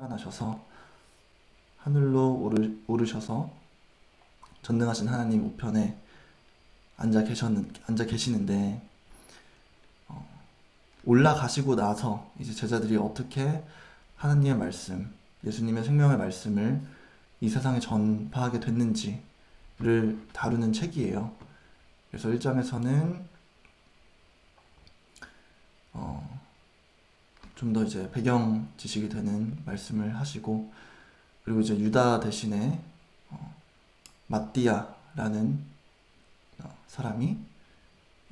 나셔서 하늘로 오르셔서 전능하신 하나님 우편에 앉아 계시는데, 올라가시고 나서 이제 제자들이 어떻게 하나님의 말씀, 예수님의 생명의 말씀을 이 세상에 전파하게 됐는지를 다루는 책이에요. 그래서 1장에서는 좀 더 이제 배경 지식이 되는 말씀을 하시고, 그리고 이제 유다 대신에 마띠아라는 사람이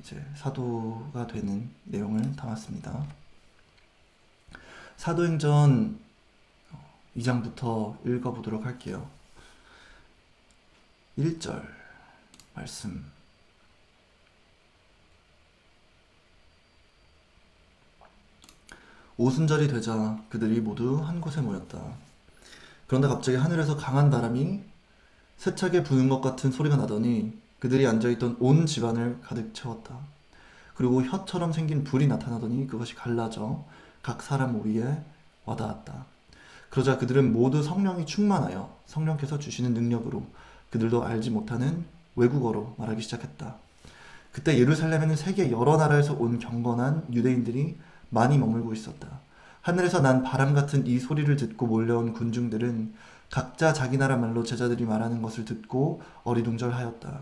이제 사도가 되는 내용을 담았습니다. 사도행전 2장부터 읽어보도록 할게요. 1절 말씀. 오순절이 되자 그들이 모두 한 곳에 모였다. 그런데 갑자기 하늘에서 강한 바람이 세차게 부는 것 같은 소리가 나더니 그들이 앉아있던 온 집안을 가득 채웠다. 그리고 혀처럼 생긴 불이 나타나더니 그것이 갈라져 각 사람 위에 와닿았다. 그러자 그들은 모두 성령이 충만하여 성령께서 주시는 능력으로 그들도 알지 못하는 외국어로 말하기 시작했다. 그때 예루살렘에는 세계 여러 나라에서 온 경건한 유대인들이 많이 머물고 있었다. 하늘에서 난 바람 같은 이 소리를 듣고 몰려온 군중들은 각자 자기 나라 말로 제자들이 말하는 것을 듣고 어리둥절하였다.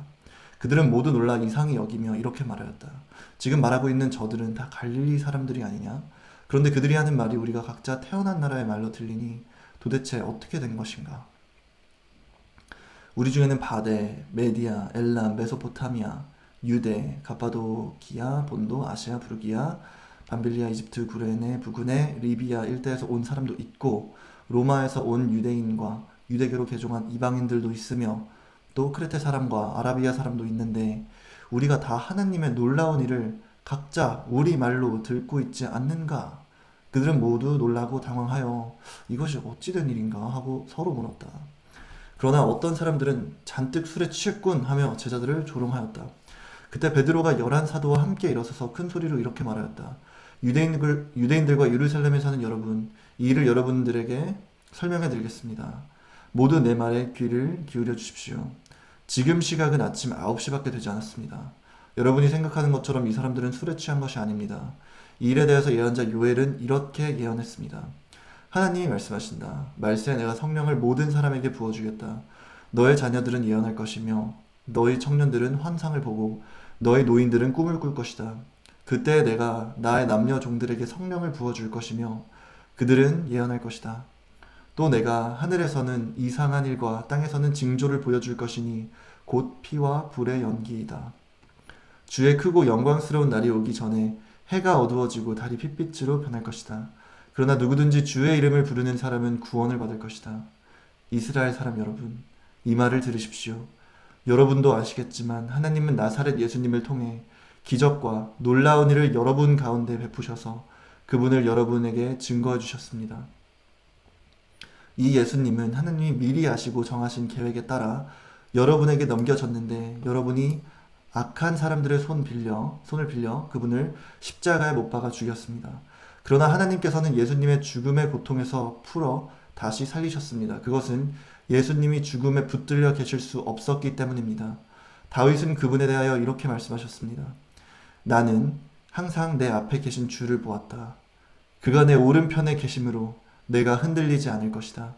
그들은 모두 놀라 이상히 여기며 이렇게 말하였다. 지금 말하고 있는 저들은 다 갈릴리 사람들이 아니냐? 그런데 그들이 하는 말이 우리가 각자 태어난 나라의 말로 들리니 도대체 어떻게 된 것인가? 우리 중에는 바데, 메디아, 엘람, 메소포타미아, 유대, 가파도키아, 본도, 아시아, 부르기아, 밤빌리아, 이집트, 구레네, 부근의 리비아 일대에서 온 사람도 있고 로마에서 온 유대인과 유대교로 개종한 이방인들도 있으며 또 크레테 사람과 아라비아 사람도 있는데 우리가 다 하나님의 놀라운 일을 각자 우리 말로 듣고 있지 않는가? 그들은 모두 놀라고 당황하여 이것이 어찌된 일인가 하고 서로 물었다. 그러나 어떤 사람들은 잔뜩 술에 취했군 하며 제자들을 조롱하였다. 그때 베드로가 11사도와 함께 일어서서 큰 소리로 이렇게 말하였다. 유대인들과 예루살렘에 사는 여러분, 이 일을 여러분들에게 설명해 드리겠습니다. 모두 내 말에 귀를 기울여 주십시오. 지금 시각은 아침 9시밖에 되지 않았습니다. 여러분이 생각하는 것처럼 이 사람들은 술에 취한 것이 아닙니다. 이 일에 대해서 예언자 요엘은 이렇게 예언했습니다. 하나님이 말씀하신다. 말세에 내가 성령을 모든 사람에게 부어주겠다. 너의 자녀들은 예언할 것이며 너희 청년들은 환상을 보고 너희 노인들은 꿈을 꿀 것이다. 그때 내가 나의 남녀 종들에게 성령을 부어줄 것이며 그들은 예언할 것이다. 또 내가 하늘에서는 이상한 일과 땅에서는 징조를 보여줄 것이니 곧 피와 불의 연기이다. 주의 크고 영광스러운 날이 오기 전에 해가 어두워지고 달이 핏빛으로 변할 것이다. 그러나 누구든지 주의 이름을 부르는 사람은 구원을 받을 것이다. 이스라엘 사람 여러분, 이 말을 들으십시오. 여러분도 아시겠지만 하나님은 나사렛 예수님을 통해 기적과 놀라운 일을 여러분 가운데 베푸셔서 그분을 여러분에게 증거해 주셨습니다. 이 예수님은 하나님이 미리 아시고 정하신 계획에 따라 여러분에게 넘겨졌는데 여러분이 악한 사람들의 손을 빌려 그분을 십자가에 못 박아 죽였습니다. 그러나 하나님께서는 예수님의 죽음의 고통에서 풀어 다시 살리셨습니다. 그것은 예수님이 죽음에 붙들려 계실 수 없었기 때문입니다. 다윗은 그분에 대하여 이렇게 말씀하셨습니다. 나는 항상 내 앞에 계신 주를 보았다. 그가 내 오른편에 계심으로 내가 흔들리지 않을 것이다.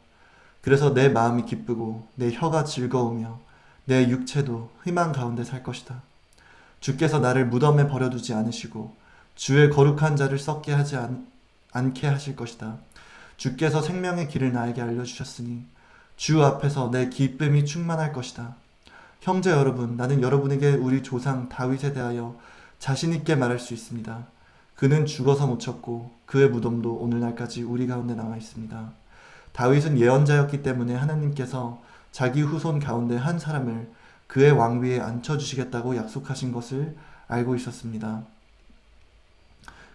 그래서 내 마음이 기쁘고 내 혀가 즐거우며 내 육체도 희망 가운데 살 것이다. 주께서 나를 무덤에 버려두지 않으시고 주의 거룩한 자를 썩게 하지 않게 하실 것이다. 주께서 생명의 길을 나에게 알려주셨으니 주 앞에서 내 기쁨이 충만할 것이다. 형제 여러분, 나는 여러분에게 우리 조상 다윗에 대하여 자신 있게 말할 수 있습니다. 그는 죽어서 묻혔고 그의 무덤도 오늘날까지 우리 가운데 남아 있습니다. 다윗은 예언자였기 때문에 하나님께서 자기 후손 가운데 한 사람을 그의 왕위에 앉혀주시겠다고 약속하신 것을 알고 있었습니다.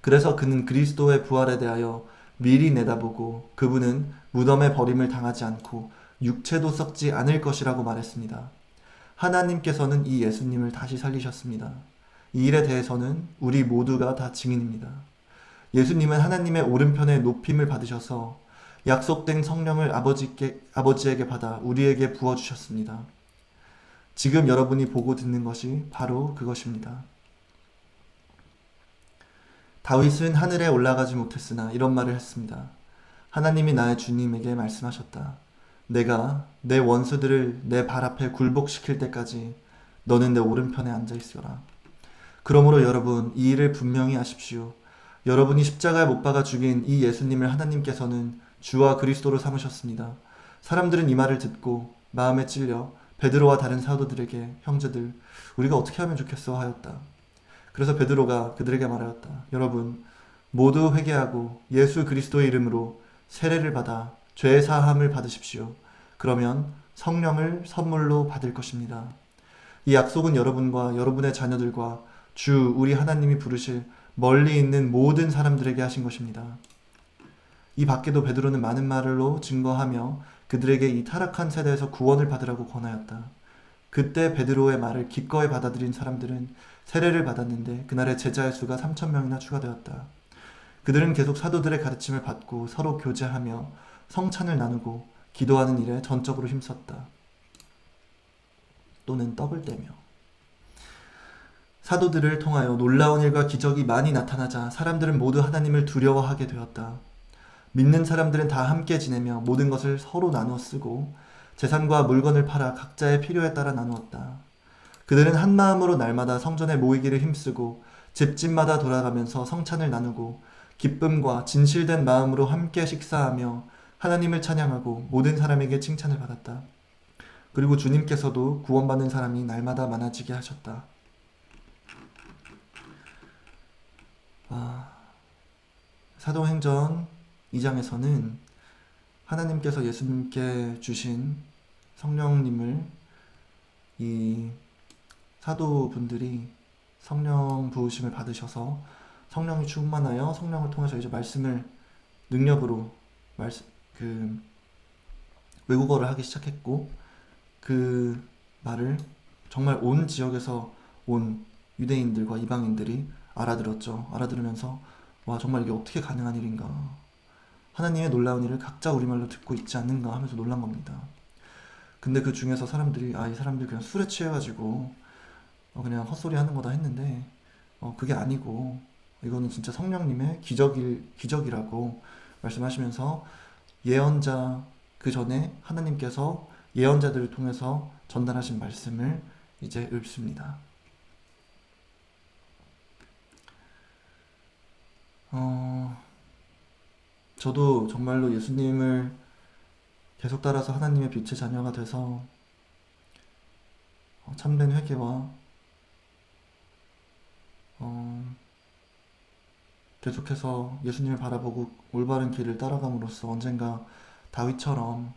그래서 그는 그리스도의 부활에 대하여 미리 내다보고 그분은 무덤에 버림을 당하지 않고 육체도 썩지 않을 것이라고 말했습니다. 하나님께서는 이 예수님을 다시 살리셨습니다. 이 일에 대해서는 우리 모두가 다 증인입니다. 예수님은 하나님의 오른편에 높임을 받으셔서 약속된 성령을 아버지에게 받아 우리에게 부어주셨습니다. 지금 여러분이 보고 듣는 것이 바로 그것입니다. 다윗은 하늘에 올라가지 못했으나 이런 말을 했습니다. 하나님이 나의 주님에게 말씀하셨다. 내가 내 원수들을 내 발 앞에 굴복시킬 때까지 너는 내 오른편에 앉아 있어라. 그러므로 여러분, 이 일을 분명히 아십시오. 여러분이 십자가에 못 박아 죽인 이 예수님을 하나님께서는 주와 그리스도로 삼으셨습니다. 사람들은 이 말을 듣고 마음에 찔려 베드로와 다른 사도들에게 형제들, 우리가 어떻게 하면 좋겠어 하였다. 그래서 베드로가 그들에게 말하였다. 여러분, 모두 회개하고 예수 그리스도의 이름으로 세례를 받아 죄 사함을 받으십시오. 그러면 성령을 선물로 받을 것입니다. 이 약속은 여러분과 여러분의 자녀들과 주 우리 하나님이 부르실 멀리 있는 모든 사람들에게 하신 것입니다. 이 밖에도 베드로는 많은 말로 증거하며 그들에게 이 타락한 세대에서 구원을 받으라고 권하였다. 그때 베드로의 말을 기꺼이 받아들인 사람들은 세례를 받았는데 그날의 제자의 수가 3,000명이나 추가되었다. 그들은 계속 사도들의 가르침을 받고 서로 교제하며 성찬을 나누고 기도하는 일에 전적으로 힘썼다. 또는 떡을 떼며. 사도들을 통하여 놀라운 일과 기적이 많이 나타나자 사람들은 모두 하나님을 두려워하게 되었다. 믿는 사람들은 다 함께 지내며 모든 것을 서로 나누어 쓰고 재산과 물건을 팔아 각자의 필요에 따라 나누었다. 그들은 한 마음으로 날마다 성전에 모이기를 힘쓰고 집집마다 돌아가면서 성찬을 나누고 기쁨과 진실된 마음으로 함께 식사하며 하나님을 찬양하고 모든 사람에게 칭찬을 받았다. 그리고 주님께서도 구원받는 사람이 날마다 많아지게 하셨다. 사도행전 2장에서는 하나님께서 예수님께 주신 성령님을 이 사도분들이 성령 부으심을 받으셔서 성령이 충만하여 성령을 통해서 이제 말씀을 능력으로 외국어를 하기 시작했고, 그 말을 정말 온 지역에서 온 유대인들과 이방인들이 알아들었죠. 알아들으면서 와, 정말 이게 어떻게 가능한 일인가, 하나님의 놀라운 일을 각자 우리말로 듣고 있지 않는가 하면서 놀란 겁니다. 근데 그 중에서 사람들이 이 사람들 그냥 술에 취해가지고 그냥 헛소리 하는 거다 했는데 그게 아니고 이거는 진짜 성령님의 기적이라고 말씀하시면서 예언자, 그 전에 하나님께서 예언자들을 통해서 전달하신 말씀을 이제 읊습니다. 저도 정말로 예수님을 계속 따라서 하나님의 빛의 자녀가 돼서 참된 회개와 계속해서 예수님을 바라보고 올바른 길을 따라감으로써 언젠가 다윗처럼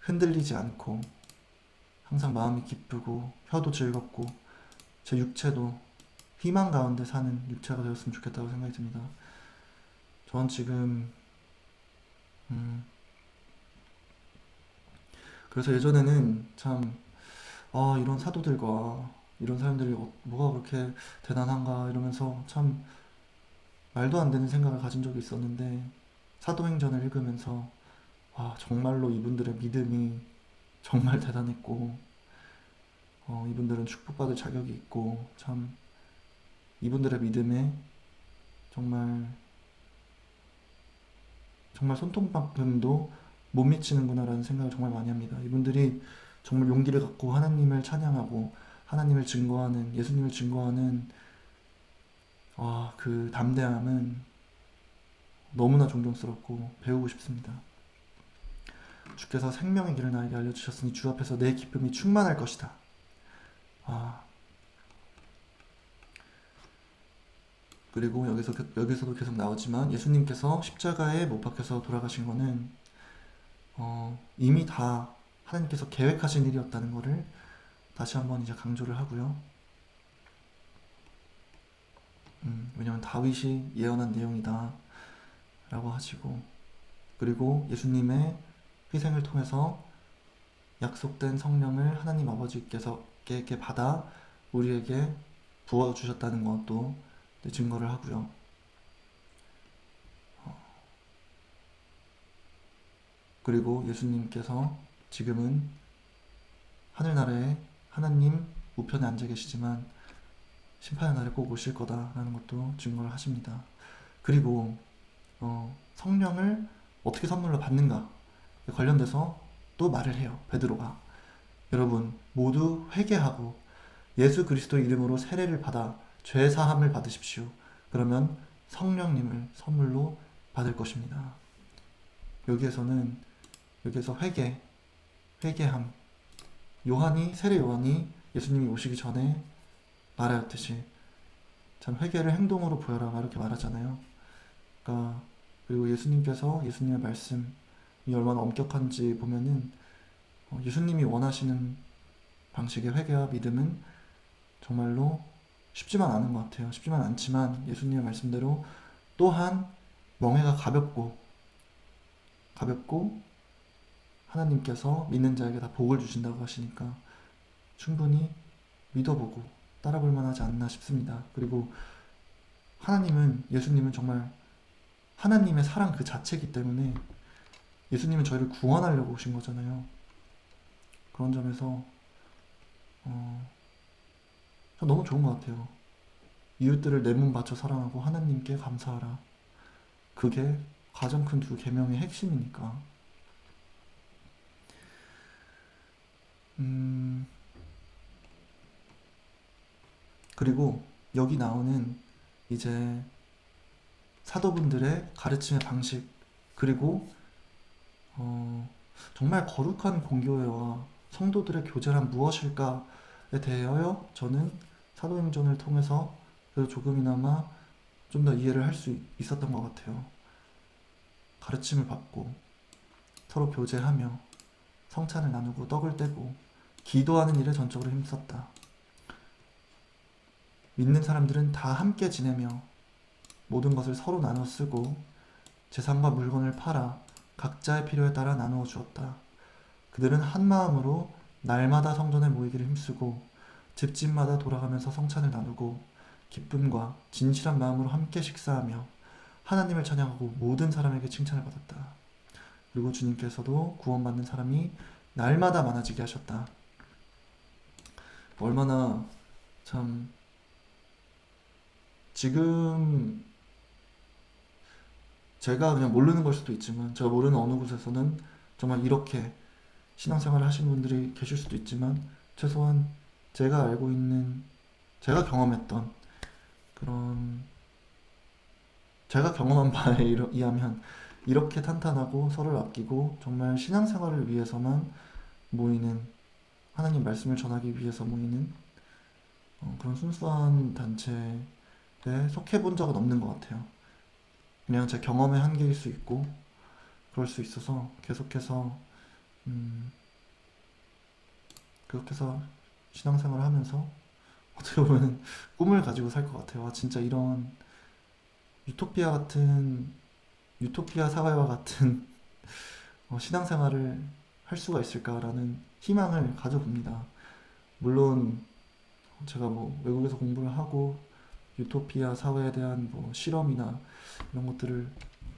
흔들리지 않고 항상 마음이 기쁘고 혀도 즐겁고 제 육체도 희망 가운데 사는 육체가 되었으면 좋겠다고 생각이 듭니다. 전 지금 그래서 예전에는 참 이런 사도들과 이런 사람들이 뭐가 그렇게 대단한가 이러면서 참 말도 안 되는 생각을 가진 적이 있었는데, 사도행전을 읽으면서 정말로 이분들의 믿음이 정말 대단했고 이분들은 축복받을 자격이 있고 참 이분들의 믿음에 정말 손톱만큼도 못 미치는구나라는 생각을 정말 많이 합니다. 이분들이 정말 용기를 갖고 하나님을 찬양하고 하나님을 증거하는, 예수님을 증거하는 그 담대함은 너무나 존경스럽고 배우고 싶습니다. 주께서 생명의 길을 나에게 알려주셨으니 주 앞에서 내 기쁨이 충만할 것이다. 그리고 여기서도 계속 나오지만 예수님께서 십자가에 못 박혀서 돌아가신 거는 이미 다 하나님께서 계획하신 일이었다는 것을 다시 한번 이제 강조를 하고요. 왜냐하면 다윗이 예언한 내용이다 라고 하시고, 그리고 예수님의 희생을 통해서 약속된 성령을 하나님 아버지께서 받아 우리에게 부어주셨다는 것도 증거를 하고요. 그리고 예수님께서 지금은 하늘나라에 하나님 우편에 앉아 계시지만 심판의 날에 꼭 오실 거다라는 것도 증거를 하십니다. 그리고 성령을 어떻게 선물로 받는가 관련돼서 또 말을 해요. 베드로가 여러분 모두 회개하고 예수 그리스도의 이름으로 세례를 받아 죄 사함을 받으십시오. 그러면 성령님을 선물로 받을 것입니다. 여기에서 회개함. 세례 요한이 예수님이 오시기 전에 말하였듯이 참 회개를 행동으로 보여라 이렇게 말하잖아요. 그러니까 그리고 예수님의 말씀이 얼마나 엄격한지 보면은 예수님이 원하시는 방식의 회개와 믿음은 정말로 쉽지만 않은 것 같아요. 쉽지만 않지만 예수님의 말씀대로 또한 멍에가 가볍고 하나님께서 믿는 자에게 다 복을 주신다고 하시니까 충분히 믿어보고 따라볼 만하지 않나 싶습니다. 그리고 예수님은 정말 하나님의 사랑 그 자체이기 때문에 예수님은 저희를 구원하려고 오신 거잖아요. 그런 점에서 너무 좋은 것 같아요. 이웃들을 내 몸 바쳐 사랑하고 하나님께 감사하라. 그게 가장 큰 두 계명의 핵심이니까. 그리고 여기 나오는 이제 사도분들의 가르침의 방식, 그리고 정말 거룩한 공교회와 성도들의 교제란 무엇일까에 대하여 저는 사도행전을 통해서 그래도 조금이나마 좀 더 이해를 할 수 있었던 것 같아요. 가르침을 받고 서로 교제하며 성찬을 나누고 떡을 떼고 기도하는 일에 전적으로 힘썼다. 믿는 사람들은 다 함께 지내며 모든 것을 서로 나눠 쓰고 재산과 물건을 팔아 각자의 필요에 따라 나누어 주었다. 그들은 한 마음으로 날마다 성전에 모이기를 힘쓰고 집집마다 돌아가면서 성찬을 나누고 기쁨과 진실한 마음으로 함께 식사하며 하나님을 찬양하고 모든 사람에게 칭찬을 받았다. 그리고 주님께서도 구원받는 사람이 날마다 많아지게 하셨다. 얼마나 참 지금 제가 그냥 모르는 걸 수도 있지만 제가 모르는 어느 곳에서는 정말 이렇게 신앙생활을 하시는 분들이 계실 수도 있지만 최소한 제가 알고 있는 제가 경험했던 그런 제가 경험한 바에 의하면 이렇게 탄탄하고 서로를 아끼고 정말 신앙생활을 위해서만 모이는 하나님 말씀을 전하기 위해서 모이는 그런 순수한 단체에 속해 본 적은 없는 것 같아요. 그냥 제 경험의 한계일 수 있고 그럴 수 있어서 계속해서 신앙생활을 하면서 어떻게 보면 꿈을 가지고 살 것 같아요. 진짜 이런 유토피아 사회와 같은 신앙생활을 할 수가 있을까라는 희망을 가져봅니다. 물론 제가 외국에서 공부를 하고 유토피아 사회에 대한 실험이나 이런 것들을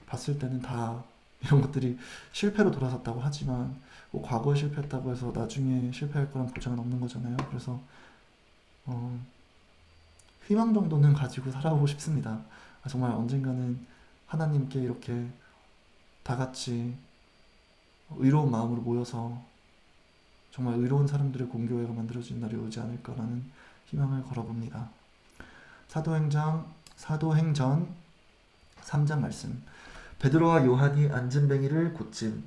봤을 때는 다 이런 것들이 실패로 돌아섰다고 하지만 과거에 실패했다고 해서 나중에 실패할 거란 보장은 없는 거잖아요. 그래서 희망 정도는 가지고 살아보고 싶습니다. 정말 언젠가는 하나님께 이렇게 다 같이 의로운 마음으로 모여서 정말 의로운 사람들의 공교회가 만들어지는 날이 오지 않을까라는 희망을 걸어봅니다. 사도행전 3장 말씀. 베드로와 요한이 안진뱅이를 고침.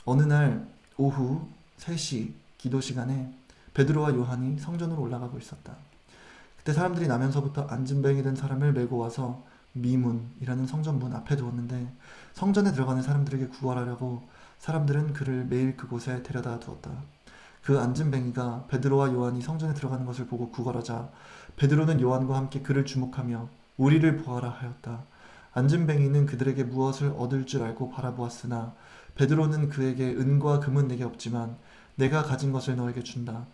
어느 날 오후 3시 기도 시간에 베드로와 요한이 성전으로 올라가고 있었다. 그때 사람들이 나면서부터 안진뱅이 된 사람을 메고 와서 미문이라는 성전 문 앞에 두었는데 성전에 들어가는 사람들에게 구걸하려고 사람들은 그를 매일 그곳에 데려다 두었다. 그 안진뱅이가 베드로와 요한이 성전에 들어가는 것을 보고 구걸하자 베드로는 요한과 함께 그를 주목하며 우리를 보아라 하였다. 안진뱅이는 그들에게 무엇을 얻을 줄 알고 바라보았으나 베드로는 그에게 은과 금은 내게 없지만 내가 가진 것을 너에게 준다.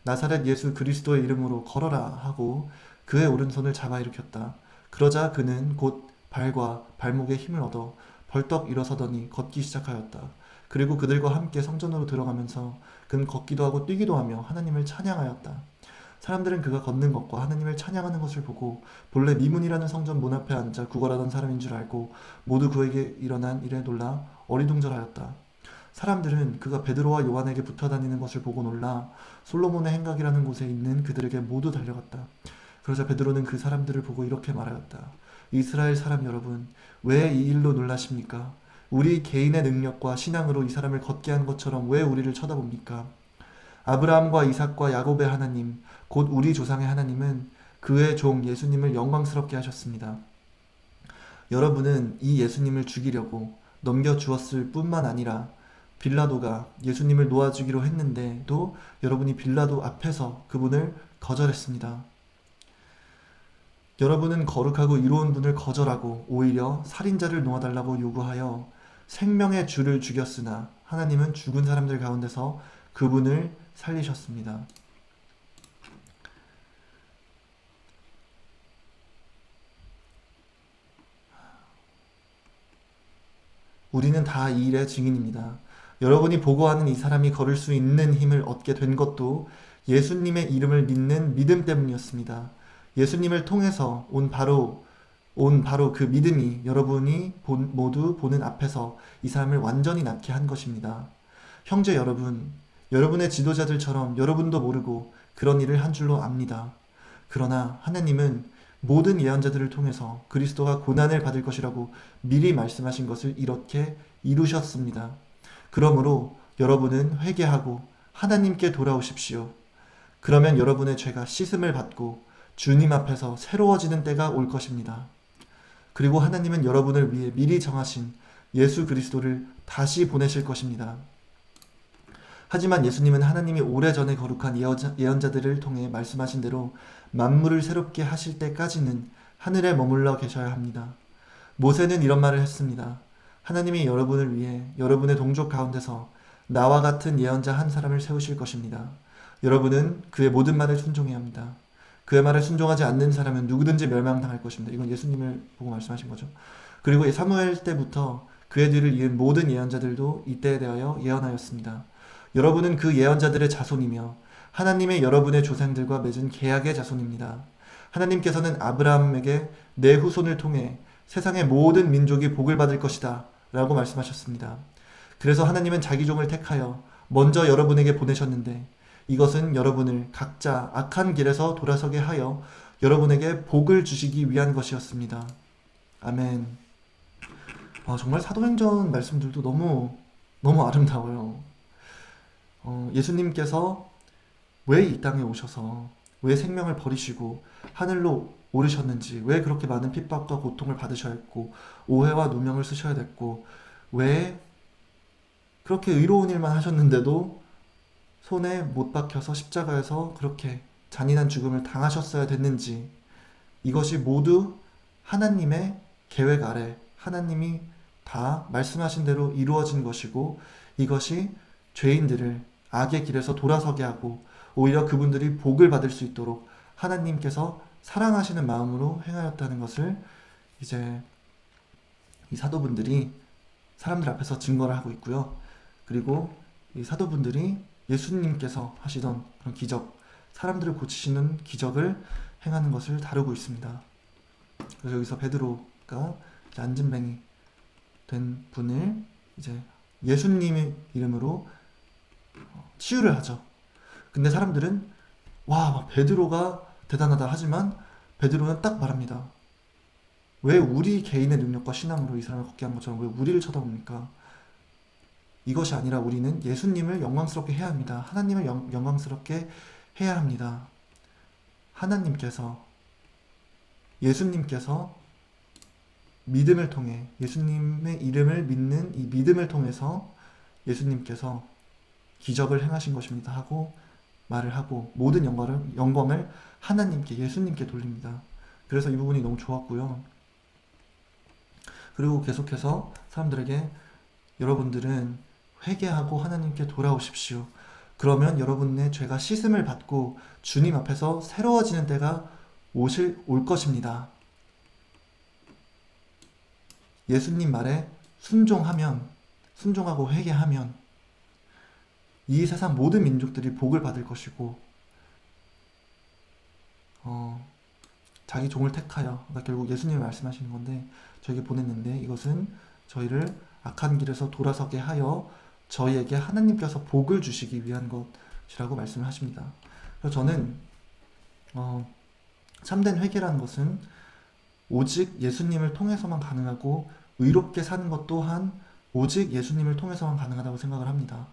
나사렛 예수 그리스도의 이름으로 걸어라 하고 그의 오른손을 잡아 일으켰다. 그러자 그는 곧 발과 발목에 힘을 얻어 벌떡 일어서더니 걷기 시작하였다. 그리고 그들과 함께 성전으로 들어가면서 그는 걷기도 하고 뛰기도 하며 하나님을 찬양하였다. 사람들은 그가 걷는 것과 하나님을 찬양하는 것을 보고 본래 미문이라는 성전 문 앞에 앉아 구걸하던 사람인 줄 알고 모두 그에게 일어난 일에 놀라 어리둥절하였다. 사람들은 그가 베드로와 요한에게 붙어 다니는 것을 보고 놀라 솔로몬의 행각이라는 곳에 있는 그들에게 모두 달려갔다. 그러자 베드로는 그 사람들을 보고 이렇게 말하였다. 이스라엘 사람 여러분, 왜 이 일로 놀라십니까? 우리 개인의 능력과 신앙으로 이 사람을 걷게 한 것처럼 왜 우리를 쳐다봅니까? 아브라함과 이삭과 야곱의 하나님, 곧 우리 조상의 하나님은 그의 종 예수님을 영광스럽게 하셨습니다. 여러분은 이 예수님을 죽이려고 넘겨주었을 뿐만 아니라 빌라도가 예수님을 놓아주기로 했는데도 여러분이 빌라도 앞에서 그분을 거절했습니다. 여러분은 거룩하고 이로운 분을 거절하고 오히려 살인자를 놓아달라고 요구하여 생명의 주를 죽였으나 하나님은 죽은 사람들 가운데서 그분을 살리셨습니다. 우리는 다 이 일의 증인입니다. 여러분이 보고하는 이 사람이 걸을 수 있는 힘을 얻게 된 것도 예수님의 이름을 믿는 믿음 때문이었습니다. 예수님을 통해서 온 바로 그 믿음이 여러분이 모두 보는 앞에서 이 사람을 완전히 낫게 한 것입니다. 형제 여러분, 여러분의 지도자들처럼 여러분도 모르고 그런 일을 한 줄로 압니다. 그러나 하나님은 모든 예언자들을 통해서 그리스도가 고난을 받을 것이라고 미리 말씀하신 것을 이렇게 이루셨습니다. 그러므로 여러분은 회개하고 하나님께 돌아오십시오. 그러면 여러분의 죄가 씻음을 받고 주님 앞에서 새로워지는 때가 올 것입니다. 그리고 하나님은 여러분을 위해 미리 정하신 예수 그리스도를 다시 보내실 것입니다. 하지만 예수님은 하나님이 오래전에 거룩한 예언자들을 통해 말씀하신 대로 만물을 새롭게 하실 때까지는 하늘에 머물러 계셔야 합니다. 모세는 이런 말을 했습니다. 하나님이 여러분을 위해 여러분의 동족 가운데서 나와 같은 예언자 한 사람을 세우실 것입니다. 여러분은 그의 모든 말을 순종해야 합니다. 그의 말에 순종하지 않는 사람은 누구든지 멸망당할 것입니다. 이건 예수님을 보고 말씀하신 거죠. 그리고 사무엘 때부터 그의 뒤를 이은 모든 예언자들도 이때에 대하여 예언하였습니다. 여러분은 그 예언자들의 자손이며 하나님의 여러분의 조상들과 맺은 계약의 자손입니다. 하나님께서는 아브라함에게 내 후손을 통해 세상의 모든 민족이 복을 받을 것이다 라고 말씀하셨습니다. 그래서 하나님은 자기 종을 택하여 먼저 여러분에게 보내셨는데 이것은 여러분을 각자 악한 길에서 돌아서게 하여 여러분에게 복을 주시기 위한 것이었습니다. 아멘. 정말 사도행전 말씀들도 너무 아름다워요. 예수님께서 왜 이 땅에 오셔서 왜 생명을 버리시고 하늘로 오르셨는지, 왜 그렇게 많은 핍박과 고통을 받으셔야 했고 오해와 누명을 쓰셔야 됐고 왜 그렇게 의로운 일만 하셨는데도 손에 못 박혀서 십자가에서 그렇게 잔인한 죽음을 당하셨어야 됐는지, 이것이 모두 하나님의 계획 아래 하나님이 다 말씀하신 대로 이루어진 것이고, 이것이 죄인들을 악의 길에서 돌아서게 하고 오히려 그분들이 복을 받을 수 있도록 하나님께서 사랑하시는 마음으로 행하였다는 것을 이제 이 사도분들이 사람들 앞에서 증거를 하고 있고요. 그리고 이 사도분들이 예수님께서 하시던 그런 기적, 사람들을 고치시는 기적을 행하는 것을 다루고 있습니다. 그래서 여기서 베드로가 안진뱅이 된 분을 이제 예수님의 이름으로 치유를 하죠. 근데 사람들은 와, 베드로가 대단하다 하지만 베드로는 딱 말합니다. 왜 우리 개인의 능력과 신앙으로 이 사람을 걷게 한 것처럼 왜 우리를 쳐다봅니까? 이것이 아니라 우리는 예수님을 영광스럽게 해야 합니다. 하나님을 영광스럽게 해야 합니다. 예수님께서 믿음을 통해 예수님의 이름을 믿는 이 믿음을 통해서 예수님께서 기적을 행하신 것입니다 하고 말을 하고 모든 영광을 하나님께, 예수님께 돌립니다. 그래서 이 부분이 너무 좋았고요. 그리고 계속해서 사람들에게 여러분들은 회개하고 하나님께 돌아오십시오. 그러면 여러분의 죄가 씻음을 받고 주님 앞에서 새로워지는 때가 올 것입니다. 예수님 말에 순종하고 회개하면 이 세상 모든 민족들이 복을 받을 것이고 자기 종을 택하여, 그러니까 결국 예수님이 말씀하시는 건데, 저에게 보냈는데 이것은 저희를 악한 길에서 돌아서게 하여 저희에게 하나님께서 복을 주시기 위한 것이라고 말씀을 하십니다. 그래서 저는 참된 회개라는 것은 오직 예수님을 통해서만 가능하고, 의롭게 사는 것 또한 오직 예수님을 통해서만 가능하다고 생각을 합니다.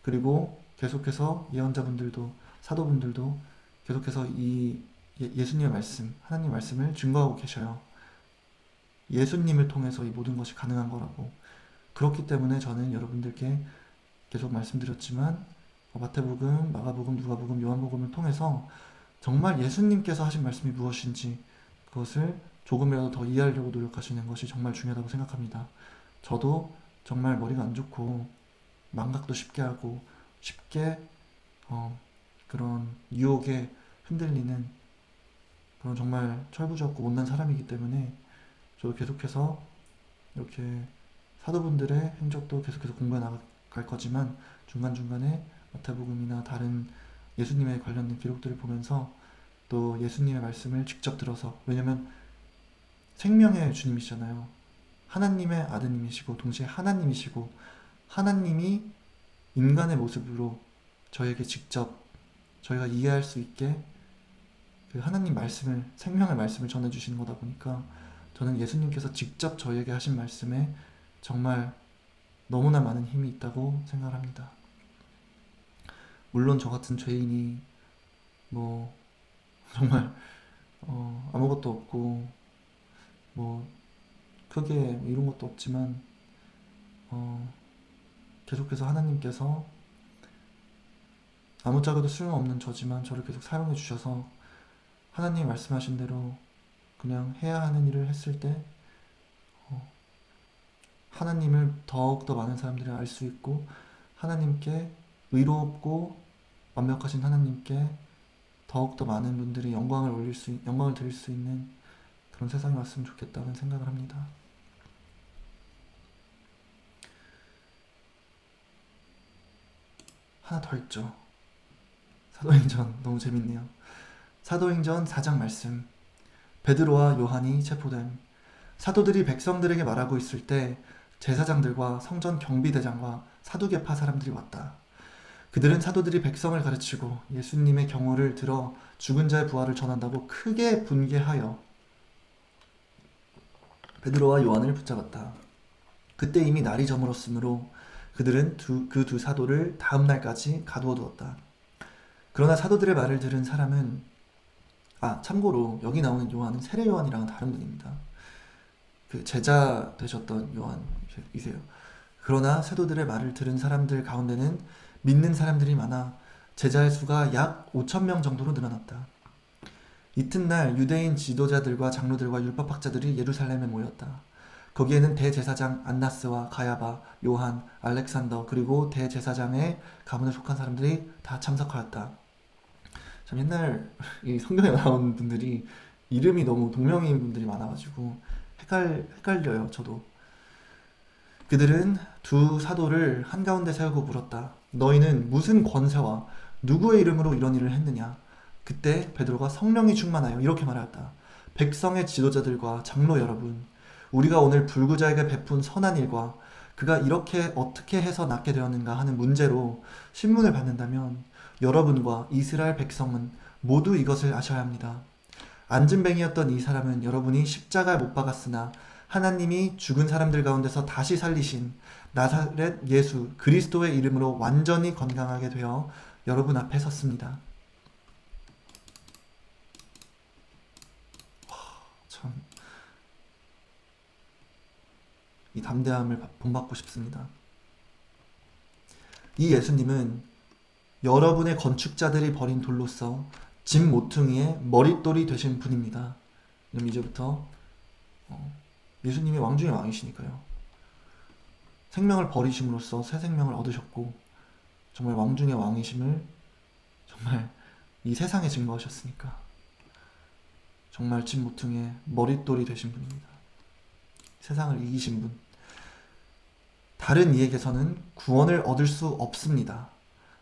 그리고 계속해서 예언자분들도, 사도분들도 계속해서 이 예수님의 말씀, 하나님의 말씀을 증거하고 계셔요. 예수님을 통해서 이 모든 것이 가능한 거라고. 그렇기 때문에 저는 여러분들께 계속 말씀드렸지만 마태복음, 마가복음, 누가복음, 요한복음을 통해서 정말 예수님께서 하신 말씀이 무엇인지 그것을 조금이라도 더 이해하려고 노력하시는 것이 정말 중요하다고 생각합니다. 저도 정말 머리가 안 좋고 망각도 쉽게 하고 쉽게 그런 유혹에 흔들리는 그런 정말 철부지없고 못난 사람이기 때문에 저도 계속해서 이렇게 사도분들의 행적도 계속해서 공부해 나갈 거지만 중간중간에 마태복음이나 다른 예수님에 관련된 기록들을 보면서 또 예수님의 말씀을 직접 들어서, 왜냐면 생명의 주님이시잖아요. 하나님의 아드님이시고 동시에 하나님이시고, 하나님이 인간의 모습으로 저에게 직접 저희가 이해할 수 있게 그 하나님 말씀을, 생명의 말씀을 전해주시는 거다 보니까 저는 예수님께서 직접 저에게 하신 말씀에 정말 너무나 많은 힘이 있다고 생각합니다. 물론 저 같은 죄인이 뭐 정말 아무것도 없고 뭐 크게 이룬 것도 없지만 계속해서 하나님께서 아무짝에도 쓸모없는 저지만 저를 계속 사용해 주셔서 하나님이 말씀하신 대로 그냥 해야 하는 일을 했을 때 하나님을 더욱더 많은 사람들이 알 수 있고, 하나님께 의롭고 완벽하신 하나님께 더욱더 많은 분들이 영광을 드릴 수 있는 그런 세상이 왔으면 좋겠다는 생각을 합니다. 하나 더 있죠. 사도행전 너무 재밌네요. 사도행전 4장 말씀. 베드로와 요한이 체포됨. 사도들이 백성들에게 말하고 있을 때 제사장들과 성전 경비대장과 사두개파 사람들이 왔다. 그들은 사도들이 백성을 가르치고 예수님의 경호를 들어 죽은 자의 부활을 전한다고 크게 분개하여 베드로와 요한을 붙잡았다. 그때 이미 날이 저물었으므로 그들은 그 두 사도를 다음 날까지 가두어 두었다. 그러나 사도들의 말을 들은 사람은, 참고로 여기 나오는 요한은 세례 요한이랑은 다른 분입니다. 그 제자 되셨던 요한이세요. 그러나 사도들의 말을 들은 사람들 가운데는 믿는 사람들이 많아 제자의 수가 약 5,000명 정도로 늘어났다. 이튿날 유대인 지도자들과 장로들과 율법학자들이 예루살렘에 모였다. 거기에는 대제사장 안나스와 가야바, 요한, 알렉산더, 그리고 대제사장의 가문에 속한 사람들이 다 참석하였다. 참 옛날 이 성경에 나오는 분들이 이름이 너무 동명이인 분들이 많아가지고 헷갈려요, 저도. 그들은 두 사도를 한가운데 세우고 물었다. 너희는 무슨 권세와 누구의 이름으로 이런 일을 했느냐? 그때 베드로가 성령이 충만하여 이렇게 말하였다. 백성의 지도자들과 장로 여러분, 우리가 오늘 불구자에게 베푼 선한 일과 그가 이렇게 어떻게 해서 낫게 되었는가 하는 문제로 신문을 받는다면 여러분과 이스라엘 백성은 모두 이것을 아셔야 합니다. 안진뱅이였던 이 사람은 여러분이 십자가에 못 박았으나 하나님이 죽은 사람들 가운데서 다시 살리신 나사렛 예수 그리스도의 이름으로 완전히 건강하게 되어 여러분 앞에 섰습니다. 참, 이 담대함을 본받고 싶습니다. 이 예수님은 여러분의 건축자들이 버린 돌로서 집 모퉁이의 머릿돌이 되신 분입니다. 그럼 이제부터 예수님이 왕 중의 왕이시니까요. 생명을 버리심으로써 새 생명을 얻으셨고 정말 왕 중의 왕이심을 정말 이 세상에 증거하셨으니까 정말 집 모퉁이의 머릿돌이 되신 분입니다. 세상을 이기신 분. 다른 이에게서는 구원을 얻을 수 없습니다.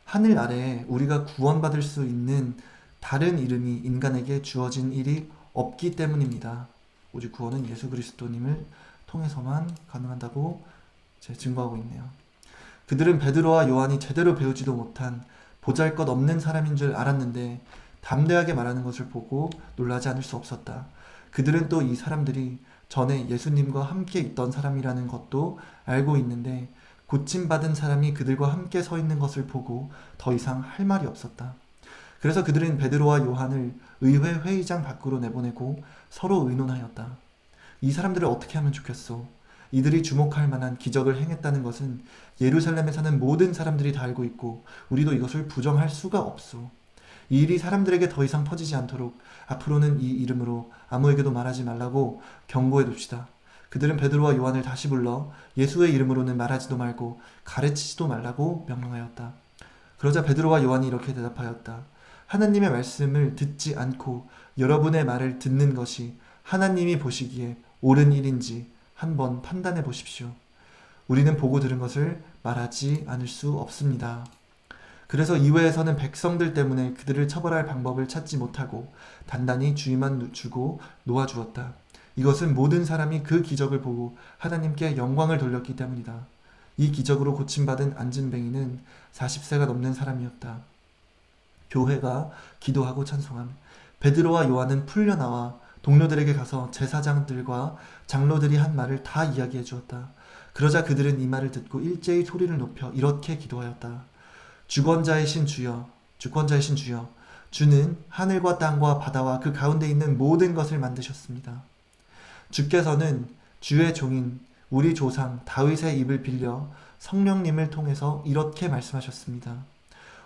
하늘 아래에 우리가 구원받을 수 있는 다른 이름이 인간에게 주어진 일이 없기 때문입니다. 오직 구원은 예수 그리스도님을 통해서만 가능하다고 증거하고 있네요. 그들은 베드로와 요한이 제대로 배우지도 못한 보잘것없는 사람인 줄 알았는데 담대하게 말하는 것을 보고 놀라지 않을 수 없었다. 그들은 또 이 사람들이 전에 예수님과 함께 있던 사람이라는 것도 알고 있는데 고침받은 사람이 그들과 함께 서 있는 것을 보고 더 이상 할 말이 없었다. 그래서 그들은 베드로와 요한을 의회 회의장 밖으로 내보내고 서로 의논하였다. 이 사람들을 어떻게 하면 좋겠소? 이들이 주목할 만한 기적을 행했다는 것은 예루살렘에 사는 모든 사람들이 다 알고 있고 우리도 이것을 부정할 수가 없소. 이 일이 사람들에게 더 이상 퍼지지 않도록 앞으로는 이 이름으로 아무에게도 말하지 말라고 경고해 둡시다. 그들은 베드로와 요한을 다시 불러 예수의 이름으로는 말하지도 말고 가르치지도 말라고 명령하였다. 그러자 베드로와 요한이 이렇게 대답하였다. 하나님의 말씀을 듣지 않고 여러분의 말을 듣는 것이 하나님이 보시기에 옳은 일인지 한번 판단해 보십시오. 우리는 보고 들은 것을 말하지 않을 수 없습니다. 그래서 이회에서는 백성들 때문에 그들을 처벌할 방법을 찾지 못하고 단단히 주의만 주고 놓아주었다. 이것은 모든 사람이 그 기적을 보고 하나님께 영광을 돌렸기 때문이다. 이 기적으로 고침받은 안진뱅이는 40세가 넘는 사람이었다. 교회가 기도하고 찬송함. 베드로와 요한은 풀려나와 동료들에게 가서 제사장들과 장로들이 한 말을 다 이야기해 주었다. 그러자 그들은 이 말을 듣고 일제히 소리를 높여 이렇게 기도하였다. 주권자이신 주여, 주권자이신 주여, 주는 하늘과 땅과 바다와 그 가운데 있는 모든 것을 만드셨습니다. 주께서는 주의 종인 우리 조상 다윗의 입을 빌려 성령님을 통해서 이렇게 말씀하셨습니다.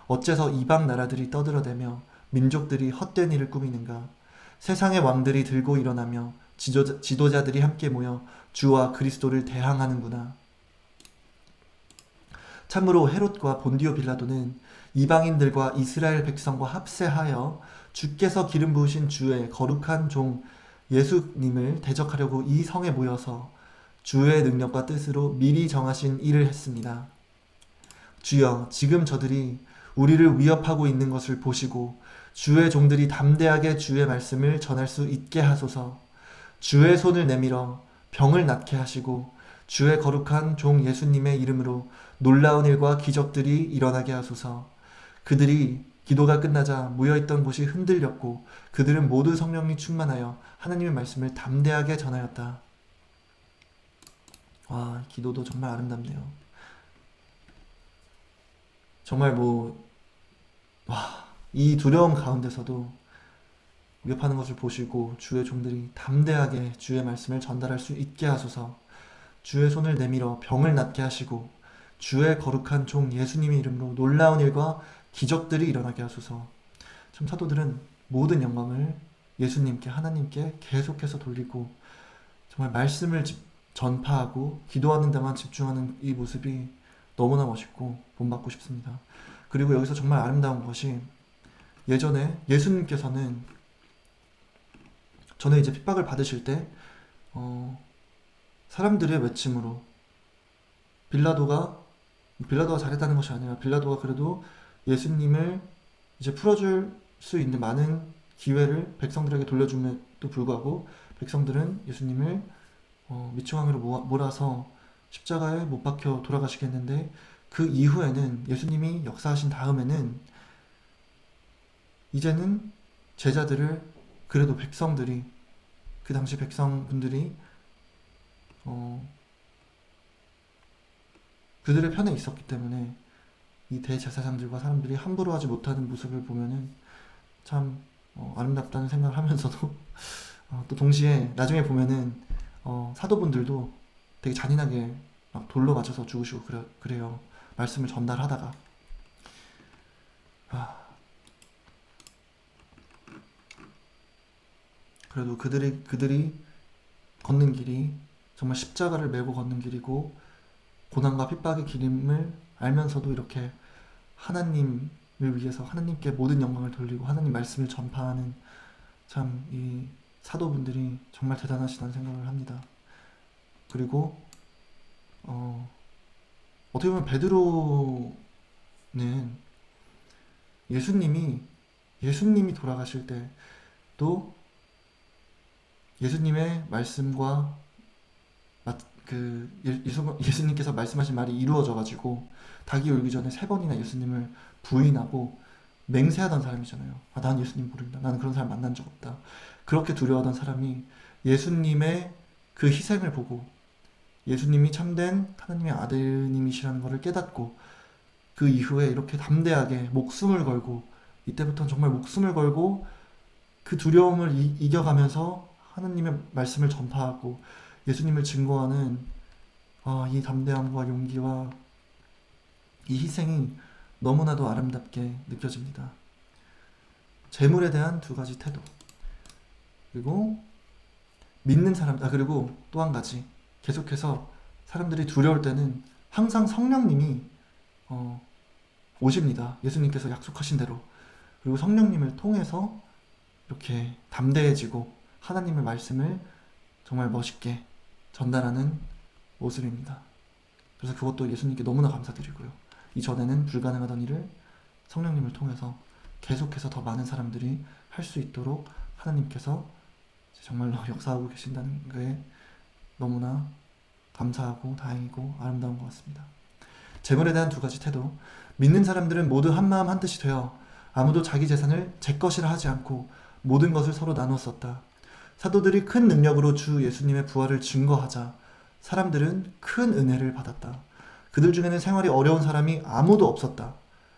어째서 이방 나라들이 떠들어대며 민족들이 헛된 일을 꾸미는가? 세상의 왕들이 들고 일어나며 지도자들이 함께 모여 주와 그리스도를 대항하는구나. 참으로 헤롯과 본디오 빌라도는 이방인들과 이스라엘 백성과 합세하여 주께서 기름 부으신 주의 거룩한 종 예수님을 대적하려고 이 성에 모여서 주의 능력과 뜻으로 미리 정하신 일을 했습니다. 주여, 지금 저들이 우리를 위협하고 있는 것을 보시고 주의 종들이 담대하게 주의 말씀을 전할 수 있게 하소서. 주의 손을 내밀어 병을 낫게 하시고 주의 거룩한 종 예수님의 이름으로 놀라운 일과 기적들이 일어나게 하소서. 그들이 기도가 끝나자 모여있던 곳이 흔들렸고 그들은 모두 성령이 충만하여 하나님의 말씀을 담대하게 전하였다. 와, 기도도 정말 아름답네요. 정말 이 두려움 가운데서도 위협하는 것을 보시고 주의 종들이 담대하게 주의 말씀을 전달할 수 있게 하소서. 주의 손을 내밀어 병을 낫게 하시고 주의 거룩한 종 예수님의 이름으로 놀라운 일과 기적들이 일어나게 하소서. 참 사도들은 모든 영광을 예수님께, 하나님께 계속해서 돌리고 정말 말씀을 전파하고 기도하는 데만 집중하는 이 모습이 너무나 멋있고 본받고 싶습니다. 그리고 여기서 정말 아름다운 것이 예전에 예수님께서는 전에 이제 핍박을 받으실 때 사람들의 외침으로 빌라도가 잘했다는 것이 아니라 빌라도가 그래도 예수님을 이제 풀어줄 수 있는 많은 기회를 백성들에게 돌려줌에도 불구하고 백성들은 예수님을 미충왕으로 몰아서 십자가에 못 박혀 돌아가시겠는데 그 이후에는 예수님이 역사하신 다음에는 이제는 제자들을 그래도 백성들이 그 당시 백성분들이 그들의 편에 있었기 때문에 이 대제사장들과 사람들이 함부로 하지 못하는 모습을 보면은 참 아름답다는 생각을 하면서도 또 동시에 나중에 보면은 사도분들도 되게 잔인하게 막 돌로 맞춰서 죽으시고 그래요. 말씀을 전달하다가 그래도 그들이 걷는 길이 정말 십자가를 메고 걷는 길이고 고난과 핍박의 길임을 알면서도 이렇게 하나님을 위해서 하나님께 모든 영광을 돌리고 하나님 말씀을 전파하는 참 이 사도분들이 정말 대단하시다는 생각을 합니다. 그리고 어떻게 보면 베드로는 예수님이 돌아가실 때 또 예수님의 말씀과 예수님께서 말씀하신 말이 이루어져가지고 닭이 울기 전에 3번이나 예수님을 부인하고 맹세하던 사람이잖아요. 난 예수님 모른다. 나는 그런 사람 만난 적 없다. 그렇게 두려워하던 사람이 예수님의 그 희생을 보고 예수님이 참된 하나님의 아들님이시라는 것을 깨닫고 그 이후에 이렇게 담대하게 목숨을 걸고, 이때부터는 정말 목숨을 걸고 그 두려움을 이겨가면서 하나님의 말씀을 전파하고 예수님을 증거하는 이 담대함과 용기와 이 희생이 너무나도 아름답게 느껴집니다. 재물에 대한 2가지 태도, 그리고 믿는 사람, 그리고 또 한 가지, 계속해서 사람들이 두려울 때는 항상 성령님이 오십니다. 예수님께서 약속하신 대로. 그리고 성령님을 통해서 이렇게 담대해지고 하나님의 말씀을 정말 멋있게 전달하는 모습입니다. 그래서 그것도 예수님께 너무나 감사드리고요. 이전에는 불가능하던 일을 성령님을 통해서 계속해서 더 많은 사람들이 할 수 있도록 하나님께서 정말로 역사하고 계신다는 게 너무나 감사하고 다행이고 아름다운 것 같습니다. 재물에 대한 2가지 태도. 믿는 사람들은 모두 한마음 한뜻이 되어 아무도 자기 재산을 제 것이라 하지 않고 모든 것을 서로 나누어 썼다. 사도들이 큰 능력으로 주 예수님의 부활을 증거하자 사람들은 큰 은혜를 받았다. 그들 중에는 생활이 어려운 사람이 아무도 없었다.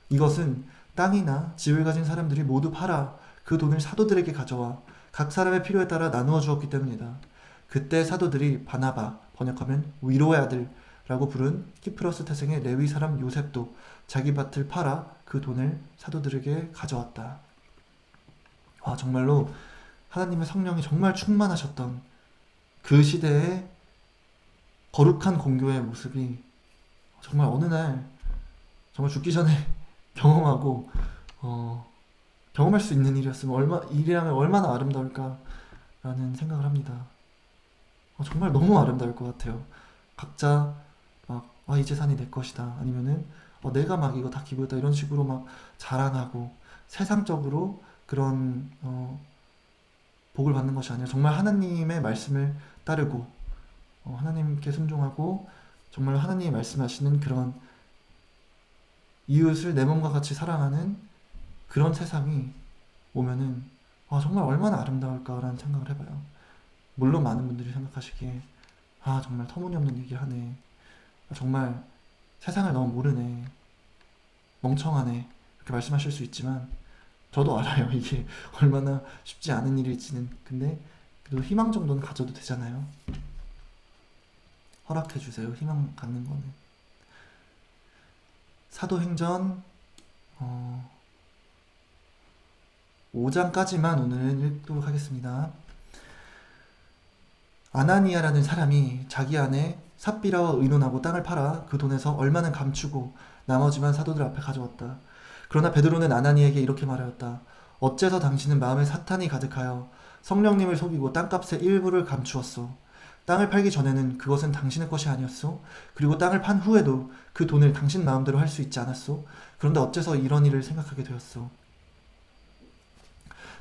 이것은 땅이나 집을 가진 사람들이 모두 팔아 그 돈을 사도들에게 가져와 각 사람의 필요에 따라 나누어 주었기 때문이다. 그때 사도들이 바나바, 번역하면 위로의 아들라고 부른 키프로스 태생의 레위 사람 요셉도 자기 밭을 팔아 그 돈을 사도들에게 가져왔다. 정말로 하나님의 성령이 정말 충만하셨던 그 시대의 거룩한 공교의 모습이 정말 어느 날 정말 죽기 전에 경험하고 경험할 수 있는 일이라면 얼마나 아름다울까라는 생각을 합니다. 정말 너무 아름다울 것 같아요. 각자 이 재산이 내 것이다, 아니면은 내가 막 이거 다 기부했다, 이런 식으로 막 자랑하고 세상적으로 그런 복을 받는 것이 아니라 정말 하나님의 말씀을 따르고 하나님께 순종하고 정말 하나님이 말씀하시는 그런 이웃을 내 몸과 같이 사랑하는 그런 세상이 오면은 정말 얼마나 아름다울까라는 생각을 해봐요. 물론 많은 분들이 생각하시기에 정말 터무니없는 얘기 하네, 정말 세상을 너무 모르네, 멍청하네, 이렇게 말씀하실 수 있지만 저도 알아요. 이게 얼마나 쉽지 않은 일일지는. 근데 그래도 희망 정도는 가져도 되잖아요. 허락해주세요, 희망 갖는 거는. 사도행전 5장까지만 오늘은 읽도록 하겠습니다. 아나니아라는 사람이 자기 아내 삽비라와 의논하고 땅을 팔아 그 돈에서 얼마는 감추고 나머지만 사도들 앞에 가져왔다. 그러나 베드로는 아나니에게 이렇게 말하였다. 어째서 당신은 마음에 사탄이 가득하여 성령님을 속이고 땅값의 일부를 감추었소? 땅을 팔기 전에는 그것은 당신의 것이 아니었소? 그리고 땅을 판 후에도 그 돈을 당신 마음대로 할 수 있지 않았소? 그런데 어째서 이런 일을 생각하게 되었소?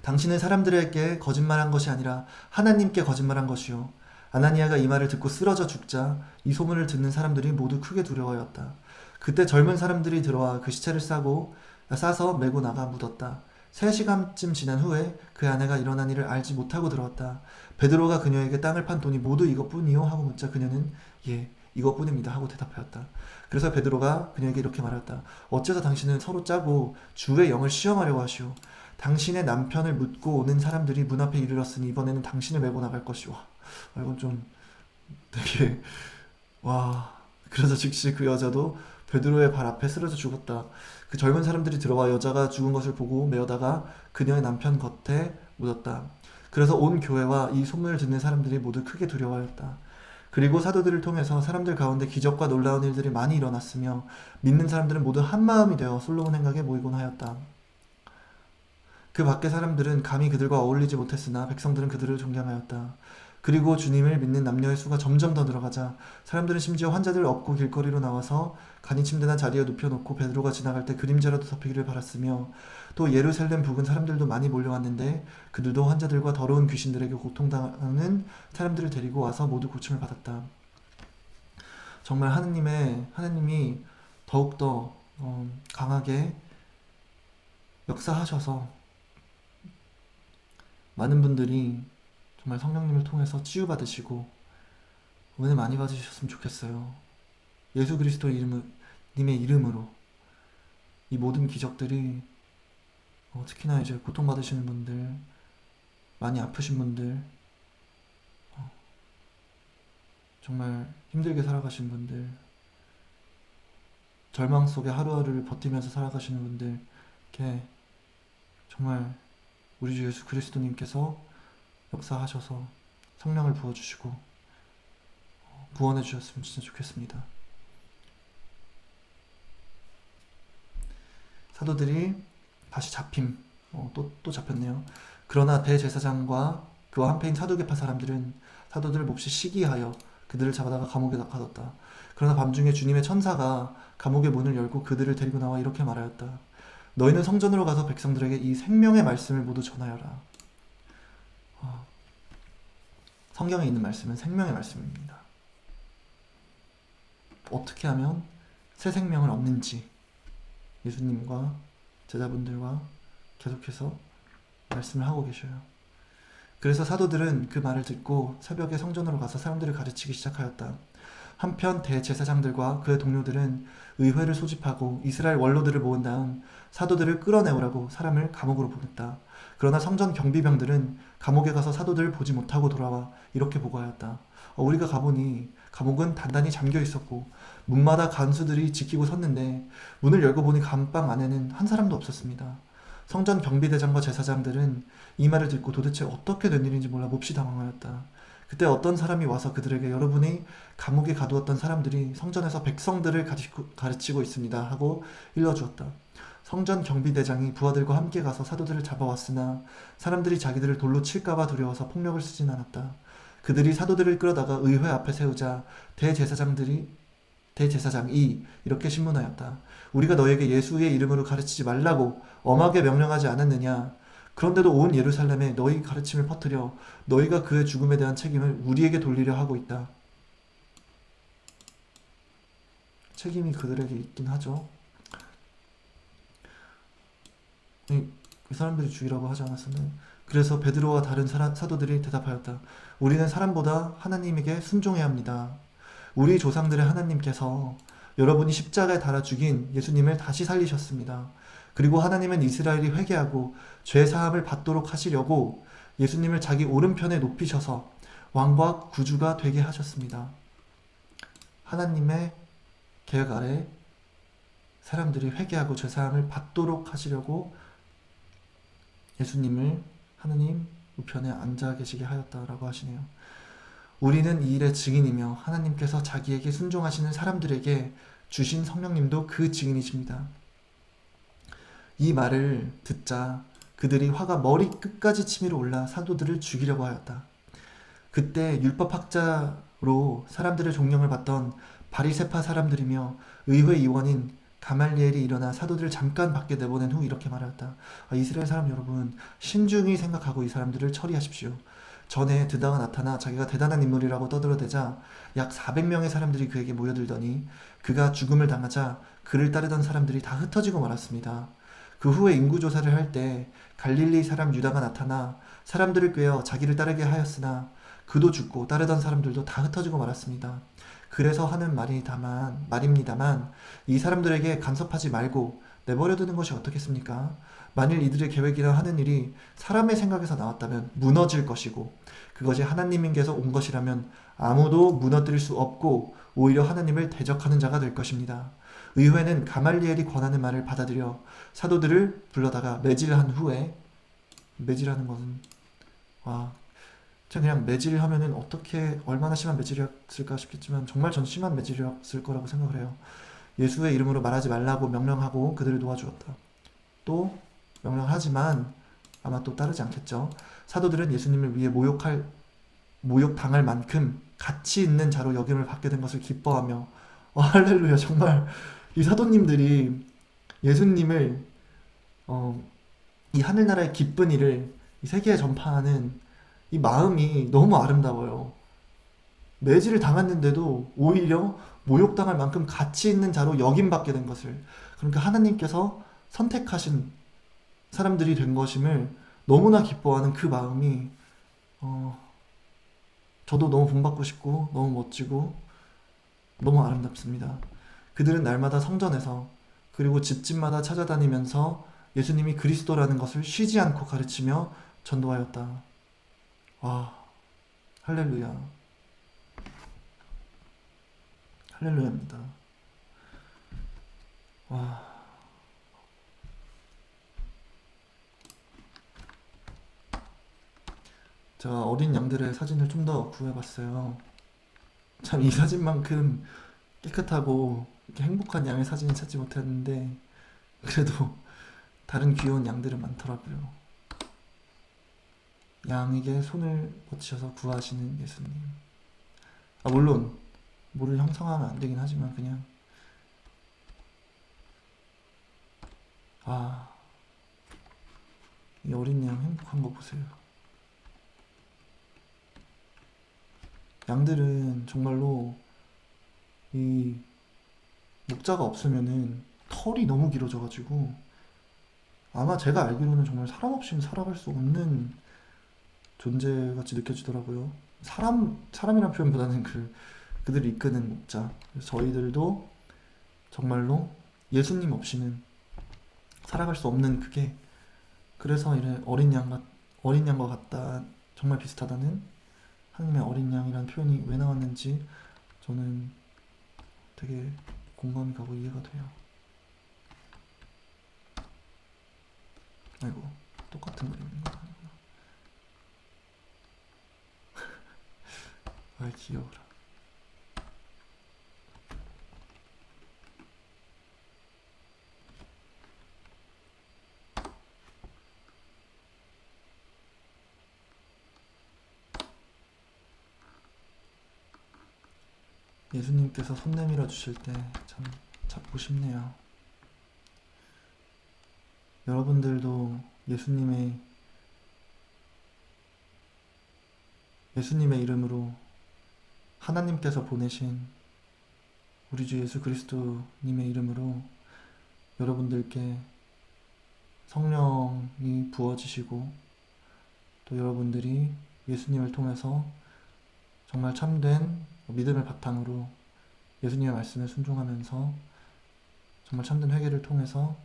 당신은 사람들에게 거짓말한 것이 아니라 하나님께 거짓말한 것이요. 아나니아가 이 말을 듣고 쓰러져 죽자 이 소문을 듣는 사람들이 모두 크게 두려워하였다. 그때 젊은 사람들이 들어와 그 시체를 싸서 메고 나가 묻었다. 3시간쯤 지난 후에 그 아내가 일어난 일을 알지 못하고 들어왔다. 베드로가 그녀에게 땅을 판 돈이 모두 이것뿐이요? 하고 묻자 그녀는 예, 이것뿐입니다 하고 대답하였다. 그래서 베드로가 그녀에게 이렇게 말했다. 어째서 당신은 서로 짜고 주의 영을 시험하려고 하시오? 당신의 남편을 묻고 오는 사람들이 문 앞에 이르렀으니 이번에는 당신을 메고 나갈 것이오. 이건 좀 되게 그래서 즉시 그 여자도 베드로의 발 앞에 쓰러져 죽었다. 그 젊은 사람들이 들어와 여자가 죽은 것을 보고 메어다가 그녀의 남편 겉에 묻었다. 그래서 온 교회와 이 소문을 듣는 사람들이 모두 크게 두려워하였다. 그리고 사도들을 통해서 사람들 가운데 기적과 놀라운 일들이 많이 일어났으며 믿는 사람들은 모두 한마음이 되어 솔로몬 행각에 모이곤 하였다. 그 밖의 사람들은 감히 그들과 어울리지 못했으나 백성들은 그들을 존경하였다. 그리고 주님을 믿는 남녀의 수가 점점 더 늘어가자 사람들은 심지어 환자들 업고 길거리로 나와서 간이 침대나 자리에 눕혀놓고 베드로가 지나갈 때 그림자라도 덮이기를 바랐으며 또 예루살렘 부근 사람들도 많이 몰려왔는데 그들도 환자들과 더러운 귀신들에게 고통당하는 사람들을 데리고 와서 모두 고침을 받았다. 정말 하나님이 더욱더 강하게 역사하셔서 많은 분들이 정말 성령님을 통해서 치유받으시고 은혜 많이 받으셨으면 좋겠어요. 예수 그리스도 님의 이름으로 이 모든 기적들이 특히나 이제 고통받으시는 분들, 많이 아프신 분들, 정말 힘들게 살아가시는 분들, 절망 속에 하루하루를 버티면서 살아가시는 분들께 정말 우리 주 예수 그리스도님께서 역사하셔서 성령을 부어주시고 구원해 주셨으면 진짜 좋겠습니다. 사도들이 다시 잡힘, 또 잡혔네요. 그러나 대제사장과 그와 한패인 사두개파 사람들은 사도들을 몹시 시기하여 그들을 잡아다가 감옥에 가뒀다. 그러나 밤중에 주님의 천사가 감옥의 문을 열고 그들을 데리고 나와 이렇게 말하였다. 너희는 성전으로 가서 백성들에게 이 생명의 말씀을 모두 전하여라. 성경에 있는 말씀은 생명의 말씀입니다. 어떻게 하면 새 생명을 얻는지 예수님과 제자분들과 계속해서 말씀을 하고 계셔요. 그래서 사도들은 그 말을 듣고 새벽에 성전으로 가서 사람들을 가르치기 시작하였다. 한편 대제사장들과 그의 동료들은 의회를 소집하고 이스라엘 원로들을 모은 다음 사도들을 끌어내오라고 사람을 감옥으로 보냈다. 그러나 성전 경비병들은 감옥에 가서 사도들을 보지 못하고 돌아와 이렇게 보고하였다. 우리가 가보니 감옥은 단단히 잠겨 있었고 문마다 간수들이 지키고 섰는데 문을 열고 보니 감방 안에는 한 사람도 없었습니다. 성전 경비대장과 제사장들은 이 말을 듣고 도대체 어떻게 된 일인지 몰라 몹시 당황하였다. 그때 어떤 사람이 와서 그들에게 여러분이 감옥에 가두었던 사람들이 성전에서 백성들을 가르치고 있습니다 하고 일러주었다. 성전 경비대장이 부하들과 함께 가서 사도들을 잡아왔으나 사람들이 자기들을 돌로 칠까봐 두려워서 폭력을 쓰진 않았다. 그들이 사도들을 끌어다가 의회 앞에 세우자 대제사장이 이렇게 신문하였다. 우리가 너에게 예수의 이름으로 가르치지 말라고 엄하게 명령하지 않았느냐? 그런데도 온 예루살렘에 너희 가르침을 퍼뜨려 너희가 그의 죽음에 대한 책임을 우리에게 돌리려 하고 있다. 책임이 그들에게 있긴 하죠. 그 사람들이 죽이라고 하지 않았었나요? 그래서 베드로와 다른 사도들이 대답하였다. 우리는 사람보다 하나님에게 순종해야 합니다. 우리 조상들의 하나님께서 여러분이 십자가에 달아 죽인 예수님을 다시 살리셨습니다. 그리고 하나님은 이스라엘이 회개하고 죄사함을 받도록 하시려고 예수님을 자기 오른편에 높이셔서 왕과 구주가 되게 하셨습니다. 하나님의 계획 아래 사람들이 회개하고 죄사함을 받도록 하시려고 예수님을 하나님 우편에 앉아 계시게 하였다라고 하시네요. 우리는 이 일의 증인이며 하나님께서 자기에게 순종하시는 사람들에게 주신 성령님도 그 증인이십니다. 이 말을 듣자 그들이 화가 머리 끝까지 치밀어 올라 사도들을 죽이려고 하였다. 그때 율법학자로 사람들의 존경을 받던 바리새파 사람들이며 의회 의원인 가말리엘이 일어나 사도들을 잠깐 밖에 내보낸 후 이렇게 말하였다. 이스라엘 사람 여러분, 신중히 생각하고 이 사람들을 처리하십시오. 전에 드다가 나타나 자기가 대단한 인물이라고 떠들어대자 약 400명의 사람들이 그에게 모여들더니 그가 죽음을 당하자 그를 따르던 사람들이 다 흩어지고 말았습니다. 그 후에 인구조사를 할 때 갈릴리 사람 유다가 나타나 사람들을 꾀어 자기를 따르게 하였으나 그도 죽고 따르던 사람들도 다 흩어지고 말았습니다. 그래서 하는 말입니다만 이 사람들에게 간섭하지 말고 내버려두는 것이 어떻겠습니까? 만일 이들의 계획이나 하는 일이 사람의 생각에서 나왔다면 무너질 것이고 그것이 하나님께서 온 것이라면 아무도 무너뜨릴 수 없고 오히려 하나님을 대적하는 자가 될 것입니다. 의회는 가말리엘이 권하는 말을 받아들여 사도들을 불러다가 매질한 후에, 매질하는 것은 그냥 매질하면은 어떻게 얼마나 심한 매질이었을까 싶겠지만 정말 전 심한 매질이었을 거라고 생각을 해요. 예수의 이름으로 말하지 말라고 명령하고 그들을 놓아주었다. 또 명령하지만 아마 또 따르지 않겠죠. 사도들은 예수님을 위해 모욕할 모욕당할 만큼 가치 있는 자로 여김을 받게 된 것을 기뻐하며, 할렐루야. 정말 이 사도님들이 예수님을 이 하늘나라의 기쁜 일을 이 세계에 전파하는 이 마음이 너무 아름다워요. 매질을 당했는데도 오히려 모욕당할 만큼 가치 있는 자로 여김받게 된 것을, 그러니까 하나님께서 선택하신 사람들이 된 것임을 너무나 기뻐하는 그 마음이 저도 너무 본받고 싶고 너무 멋지고 너무 아름답습니다. 그들은 날마다 성전에서 그리고 집집마다 찾아다니면서 예수님이 그리스도라는 것을 쉬지 않고 가르치며 전도하였다. 와, 할렐루야. 할렐루야입니다. 와, 제가 어린 양들의 사진을 좀 더 구해봤어요. 참 이 사진만큼 깨끗하고 이렇게 행복한 양의 사진을 찾지 못했는데, 그래도 다른 귀여운 양들은 많더라고요. 양에게 손을 뻗치셔서 구하시는 예수님. 물론 뭐를 형상화하면 안 되긴 하지만 그냥 이 어린 양 행복한 거 보세요. 양들은 정말로 이 목자가 없으면은 털이 너무 길어져가지고 아마 제가 알기로는 정말 사람 없이는 살아갈 수 없는 존재같이 느껴지더라고요. 사람이란 표현보다는 그들을 이끄는 목자. 그래서 저희들도 정말로 예수님 없이는 살아갈 수 없는 그게, 그래서 이래 어린 양과 같다, 정말 비슷하다는 하나님의 어린 양이라는 표현이 왜 나왔는지 저는 되게 공감이 가고 이해가 돼요. 아이고, 똑같은 그림인가? 아, 귀여워라. 예수님께서 손 내밀어 주실 때 참 잡고 싶네요. 여러분들도 예수님의 이름으로 하나님께서 보내신 우리 주 예수 그리스도님의 이름으로 여러분들께 성령이 부어지시고, 또 여러분들이 예수님을 통해서 정말 참된 믿음을 바탕으로 예수님의 말씀에 순종하면서 정말 참된 회개를 통해서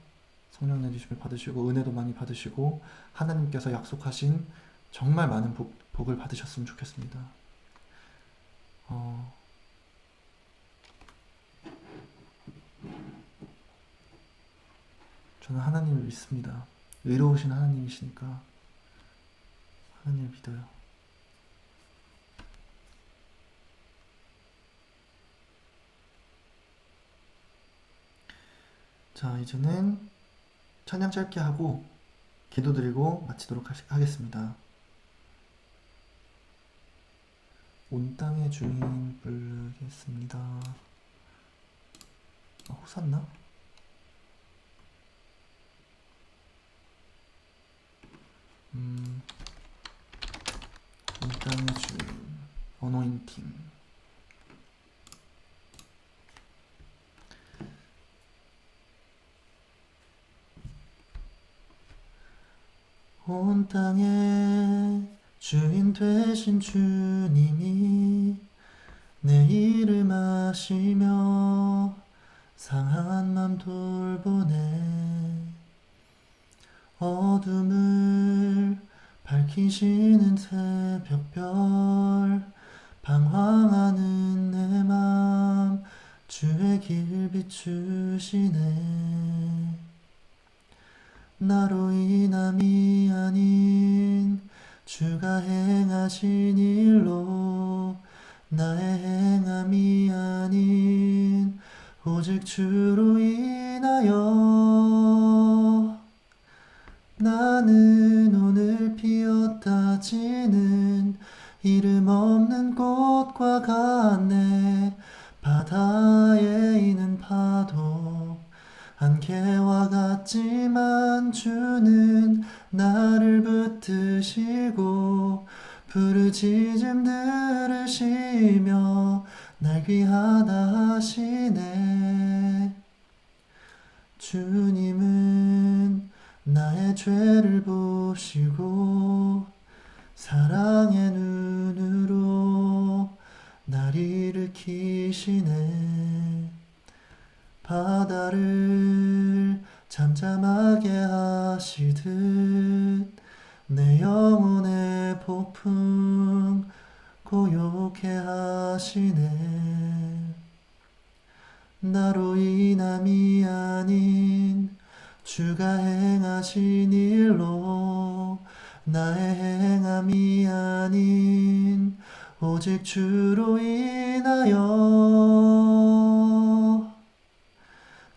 성령 내리심을 받으시고 은혜도 많이 받으시고 하나님께서 약속하신 정말 많은 복을 받으셨으면 좋겠습니다. 저는 하나님을 믿습니다. 의로우신 하나님이시니까 하나님을 믿어요. 자, 이제는 찬양 짧게 하고 기도드리고 마치도록 하겠습니다. 온 땅의 주인 부르겠습니다. 호산나? 온 땅의 주인 어노인팅. 온 땅의 주인 되신 주님이 내 이름 아시며 상한 맘 돌보네. 어둠을 밝히시는 새벽별 방황하는 내 맘 주의 길 비추시네. 나로 인함이 아닌 주가 행하신 일로 나의 행함이 아닌 오직 주로 인하여 나는 오늘 피었다 지는 이름 한계와 같지만 주는 나를 붙드시고 부르짖음 들으시며 날 귀하다 하시네. 주님은 나의 죄를 보시고 사랑의 눈으로 날 일으키시네. 바다를 잠잠하게 하시듯 내 영혼의 폭풍 고요케 하시네. 나로 인함이 아닌 주가 행하신 일로 나의 행함이 아닌 오직 주로 인하여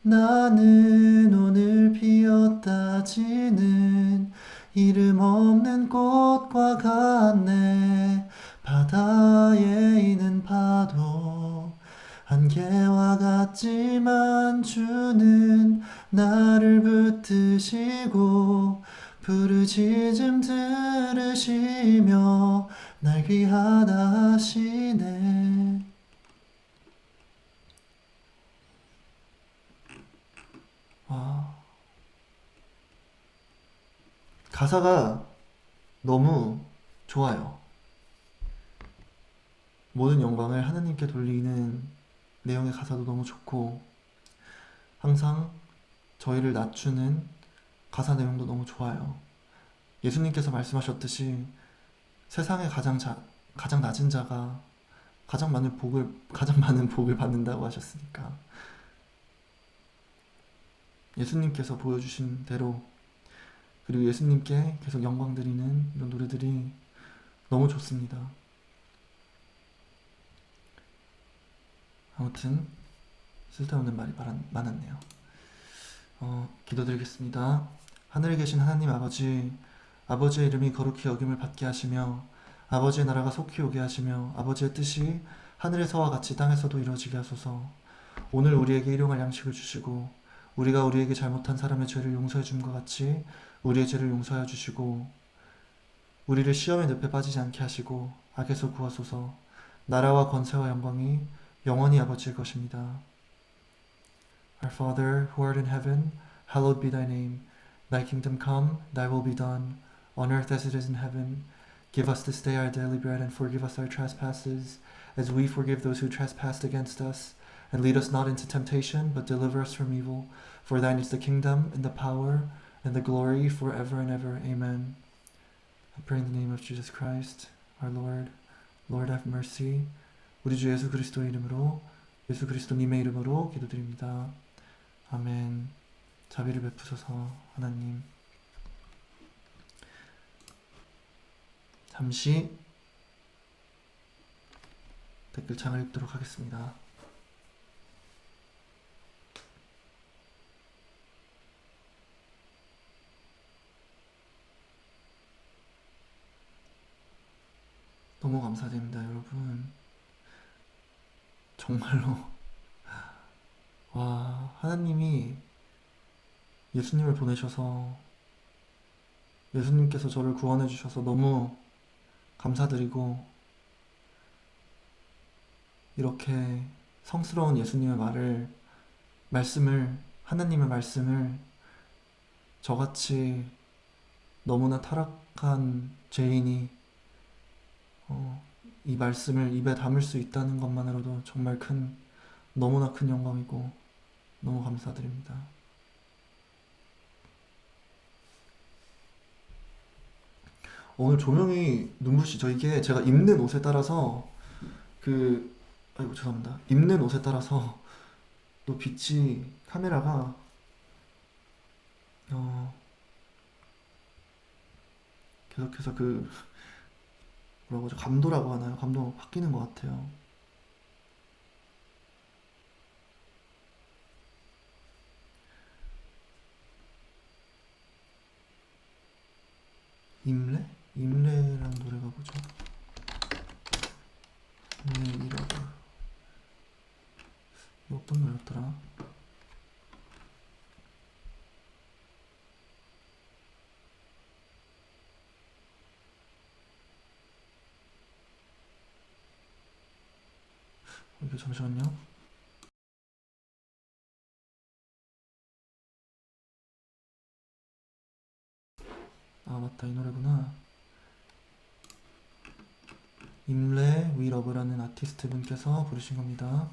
나는 오늘 피었다 지는 이름 없는 꽃과 같네. 바다에 있는 파도 한계와 같지만 주는 나를 붙드시고 부르짖음 들으시며 날 귀하다 하시네. 가사가 너무 좋아요. 모든 영광을 하나님께 돌리는 내용의 가사도 너무 좋고 항상 저희를 낮추는 가사 내용도 너무 좋아요. 예수님께서 말씀하셨듯이 세상에 가장 낮은 자가 가장 많은 복을 받는다고 하셨으니까 예수님께서 보여주신 대로 그리고 예수님께 계속 영광 드리는 이런 노래들이 너무 좋습니다. 아무튼 쓸데없는 말이 많았네요. 기도드리겠습니다. 하늘에 계신 하나님 아버지, 아버지의 이름이 거룩히 여김을 받게 하시며 아버지의 나라가 속히 오게 하시며 아버지의 뜻이 하늘에서와 같이 땅에서도 이루어지게 하소서. 오늘 우리에게 일용할 양식을 주시고 우리가 우리에게 잘못한 사람의 죄를 용서해 줌과 같이 우리의 죄를 용서하여 주시고 우리를 시험의 늪에 빠지지 않게 하시고 악에서 구하소서. 나라와 권세와 영광이 영원히 아버지의 것입니다. Our Father, who art in heaven, hallowed be thy name. Thy kingdom come, thy will be done, on earth as it is in heaven. Give us this day our daily bread, and forgive us our trespasses, as we forgive those who trespass against us. And lead us not into temptation, but deliver us from evil. For thine is the kingdom, and the power, and the glory, forever and ever. Amen. I pray in the name of Jesus Christ, our Lord. Lord, have mercy. 우리 주 예수 그리스도의 이름으로, 예수 그리스도님의 이름으로 기도드립니다. 아멘. 자비를 베푸소서 하나님. 잠시 댓글창을 읽도록 하겠습니다. 너무 감사드립니다, 여러분. 정말로 와, 하나님이 예수님을 보내셔서 예수님께서 저를 구원해 주셔서 너무 감사드리고 이렇게 성스러운 예수님의 하나님의 말씀을 저같이 너무나 타락한 죄인이 이 말씀을 입에 담을 수 있다는 것만으로도 정말 너무나 큰 영광이고 너무 감사드립니다. 오늘 조명이 눈부시죠? 이게 제가 입는 옷에 따라서 아이고 죄송합니다. 입는 옷에 따라서 또 빛이 카메라가 계속해서 뭐라고 하죠? 감도라고 하나요? 감도 바뀌는 것 같아요. 임래? 임래라는 노래가 뭐죠? 임래이라고. 이거 어떤 노래였더라? 이거 잠시만요. 아 맞다, 이 노래구나. 임레 위러브라는 아티스트 분께서 부르신 겁니다.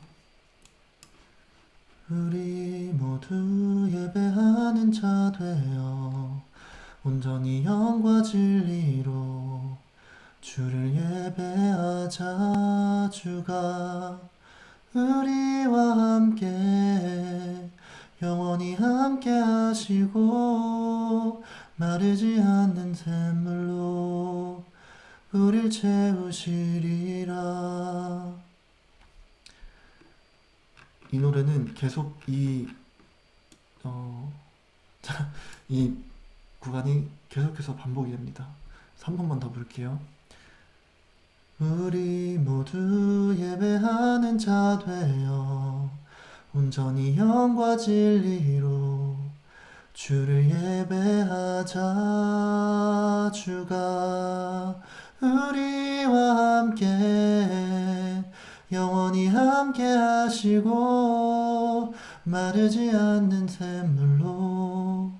우리 모두 예배하는 자 되어 온전히 영과 진리로 주를 예배하자. 주가 우리와 함께 영원히 함께 하시고 마르지 않는 샘물로 우릴 채우시리라. 이 노래는 계속 이 구간이 계속해서 반복이 됩니다. 3번만 더 부를게요. 우리 모두 예배하는 자 되어 온전히 영과 진리로 주를 예배하자. 주가 우리와 함께 영원히 함께 하시고 마르지 않는 샘물로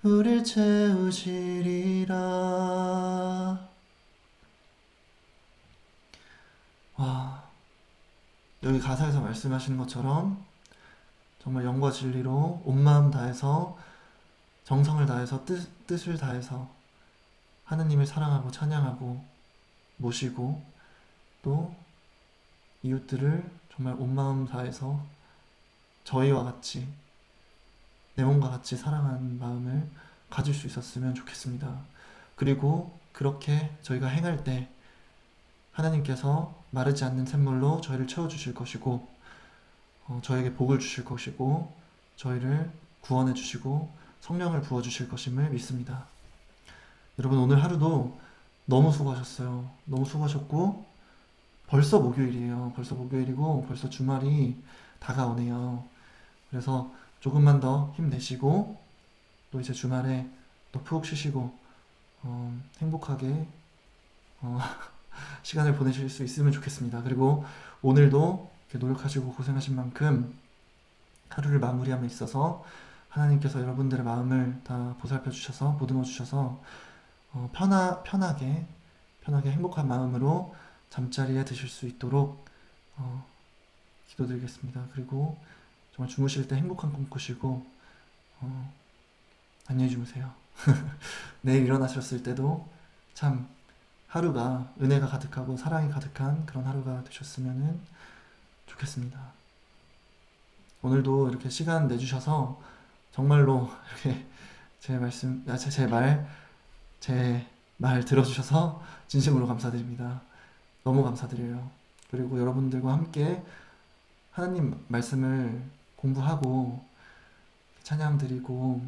우릴 채우시리라. 와, 여기 가사에서 말씀하시는 것처럼 정말 영과 진리로 온 마음 다해서 정성을 다해서 뜻을 다해서 하느님을 사랑하고 찬양하고 모시고 또 이웃들을 정말 온 마음 다해서 저희와 같이 내 몸과 같이 사랑하는 마음을 가질 수 있었으면 좋겠습니다. 그리고 그렇게 저희가 행할 때 하나님께서 마르지 않는 샘물로 저희를 채워주실 것이고 저에게 복을 주실 것이고 저희를 구원해 주시고 성령을 부어주실 것임을 믿습니다. 여러분, 오늘 하루도 너무 수고하셨어요. 너무 수고하셨고 벌써 목요일이에요. 벌써 목요일이고 벌써 주말이 다가오네요. 그래서 조금만 더 힘내시고 또 이제 주말에 또 푹 쉬시고 행복하게 시간을 보내실 수 있으면 좋겠습니다. 그리고 오늘도 이렇게 노력하시고 고생하신 만큼 하루를 마무리함에 있어서 하나님께서 여러분들의 마음을 다 보살펴 주셔서 보듬어 주셔서 편하게 행복한 마음으로 잠자리에 드실 수 있도록 기도드리겠습니다. 그리고 정말 주무실 때 행복한 꿈 꾸시고 안녕히 주무세요. 내일 일어나셨을 때도 참 하루가 은혜가 가득하고 사랑이 가득한 그런 하루가 되셨으면 좋겠습니다. 오늘도 이렇게 시간 내주셔서 정말로 이렇게 제 말 들어주셔서 진심으로 감사드립니다. 너무 감사드려요. 그리고 여러분들과 함께 하나님 말씀을 공부하고 찬양 드리고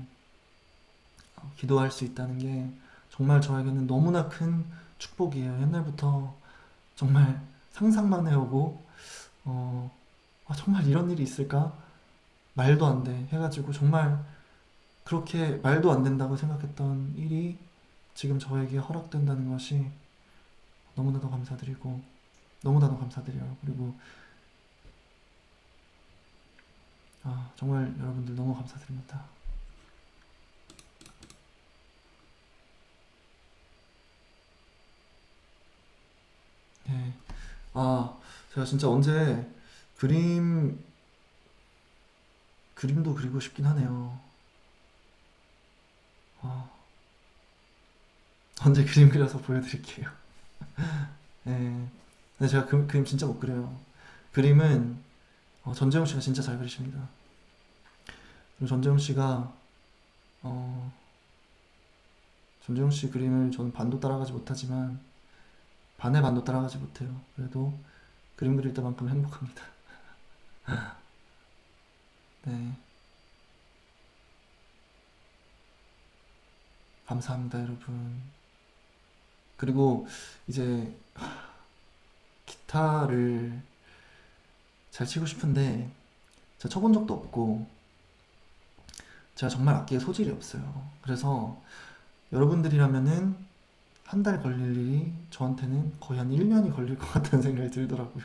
기도할 수 있다는 게 정말 저에게는 너무나 큰 축복이에요. 옛날부터 정말 상상만 해오고 정말 이런 일이 있을까? 말도 안 돼 해가지고 정말 그렇게 말도 안 된다고 생각했던 일이 지금 저에게 허락된다는 것이 너무나도 감사드리고 너무나도 감사드려요. 그리고 정말 여러분들 너무 감사드립니다. 네. 제가 진짜 언제 그림도 그리고 싶긴 하네요. 언제 그림 그려서 보여드릴게요. 네. 근데 제가 그림 진짜 못 그려요. 그림은 전재용 씨가 진짜 잘 그리십니다. 그리고 전재용 씨 그림을 저는 반도 따라가지 못하지만 반의 반도 따라가지 못해요. 그래도 그림 그릴 때만큼 행복합니다. 네. 감사합니다, 여러분. 그리고 이제 기타를 잘 치고 싶은데 제가 쳐본 적도 없고 제가 정말 악기에 소질이 없어요. 그래서 여러분들이라면은 한 달 걸릴 일이 저한테는 거의 한 1년이 걸릴 것 같다는 생각이 들더라고요.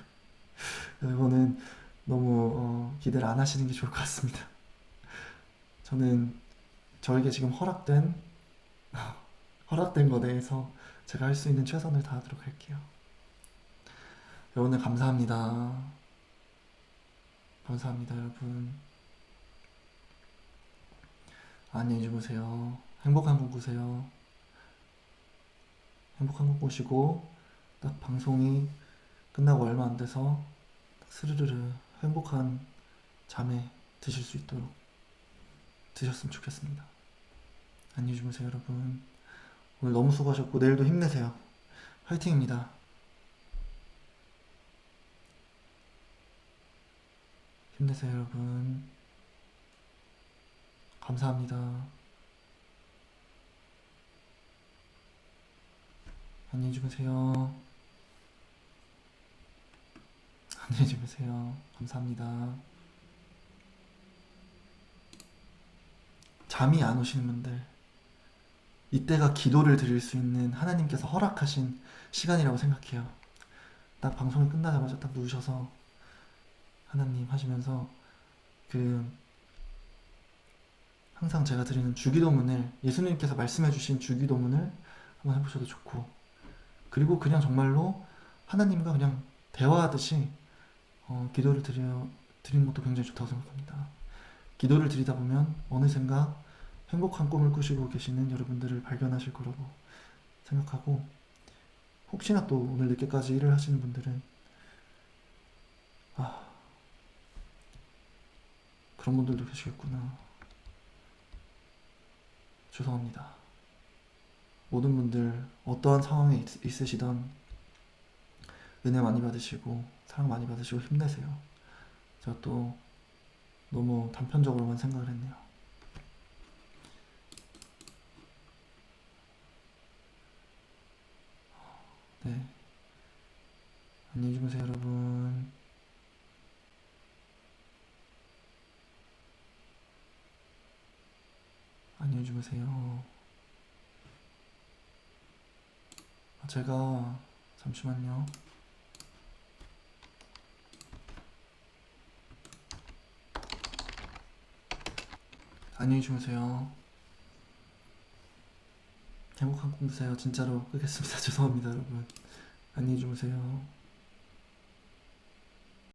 이거는 너무 기대를 안 하시는 게 좋을 것 같습니다. 저는 저에게 지금 허락된 거에 대해서 제가 할 수 있는 최선을 다하도록 할게요. 여러분들 감사합니다. 감사합니다, 여러분. 안녕히 주무세요. 행복한 꿈 꾸세요. 행복한 꿈 꾸시고 딱 방송이 끝나고 얼마 안 돼서 스르르르 행복한 잠에 드실 수 있도록 드셨으면 좋겠습니다. 안녕히 주무세요, 여러분. 오늘 너무 수고하셨고 내일도 힘내세요. 화이팅입니다. 힘내세요, 여러분. 감사합니다. 안녕히 주무세요. 안녕히 주무세요. 감사합니다. 잠이 안 오시는 분들, 이때가 기도를 드릴 수 있는 하나님께서 허락하신 시간이라고 생각해요. 딱 방송이 끝나자마자 딱 누우셔서 하나님 하시면서 항상 제가 드리는 주기도문을, 예수님께서 말씀해 주신 주기도문을 한번 해보셔도 좋고, 그리고 그냥 정말로 하나님과 그냥 대화하듯이 기도를 드리는 것도 굉장히 좋다고 생각합니다. 기도를 드리다 보면 어느샌가 행복한 꿈을 꾸시고 계시는 여러분들을 발견하실 거라고 생각하고, 혹시나 또 오늘 늦게까지 일을 하시는 분들은 그런 분들도 계시겠구나. 죄송합니다. 모든 분들 어떠한 상황에 있으시던 은혜 많이 받으시고 사랑 많이 받으시고 힘내세요. 제가 또 너무 단편적으로만 생각을 했네요. 네. 안녕히 주무세요, 여러분. 안녕히 주무세요. 제가 잠시만요. 안녕히 주무세요. 행복한 꿈 꾸세요. 진짜로 끄겠습니다. 죄송합니다, 여러분. 안녕히 주무세요.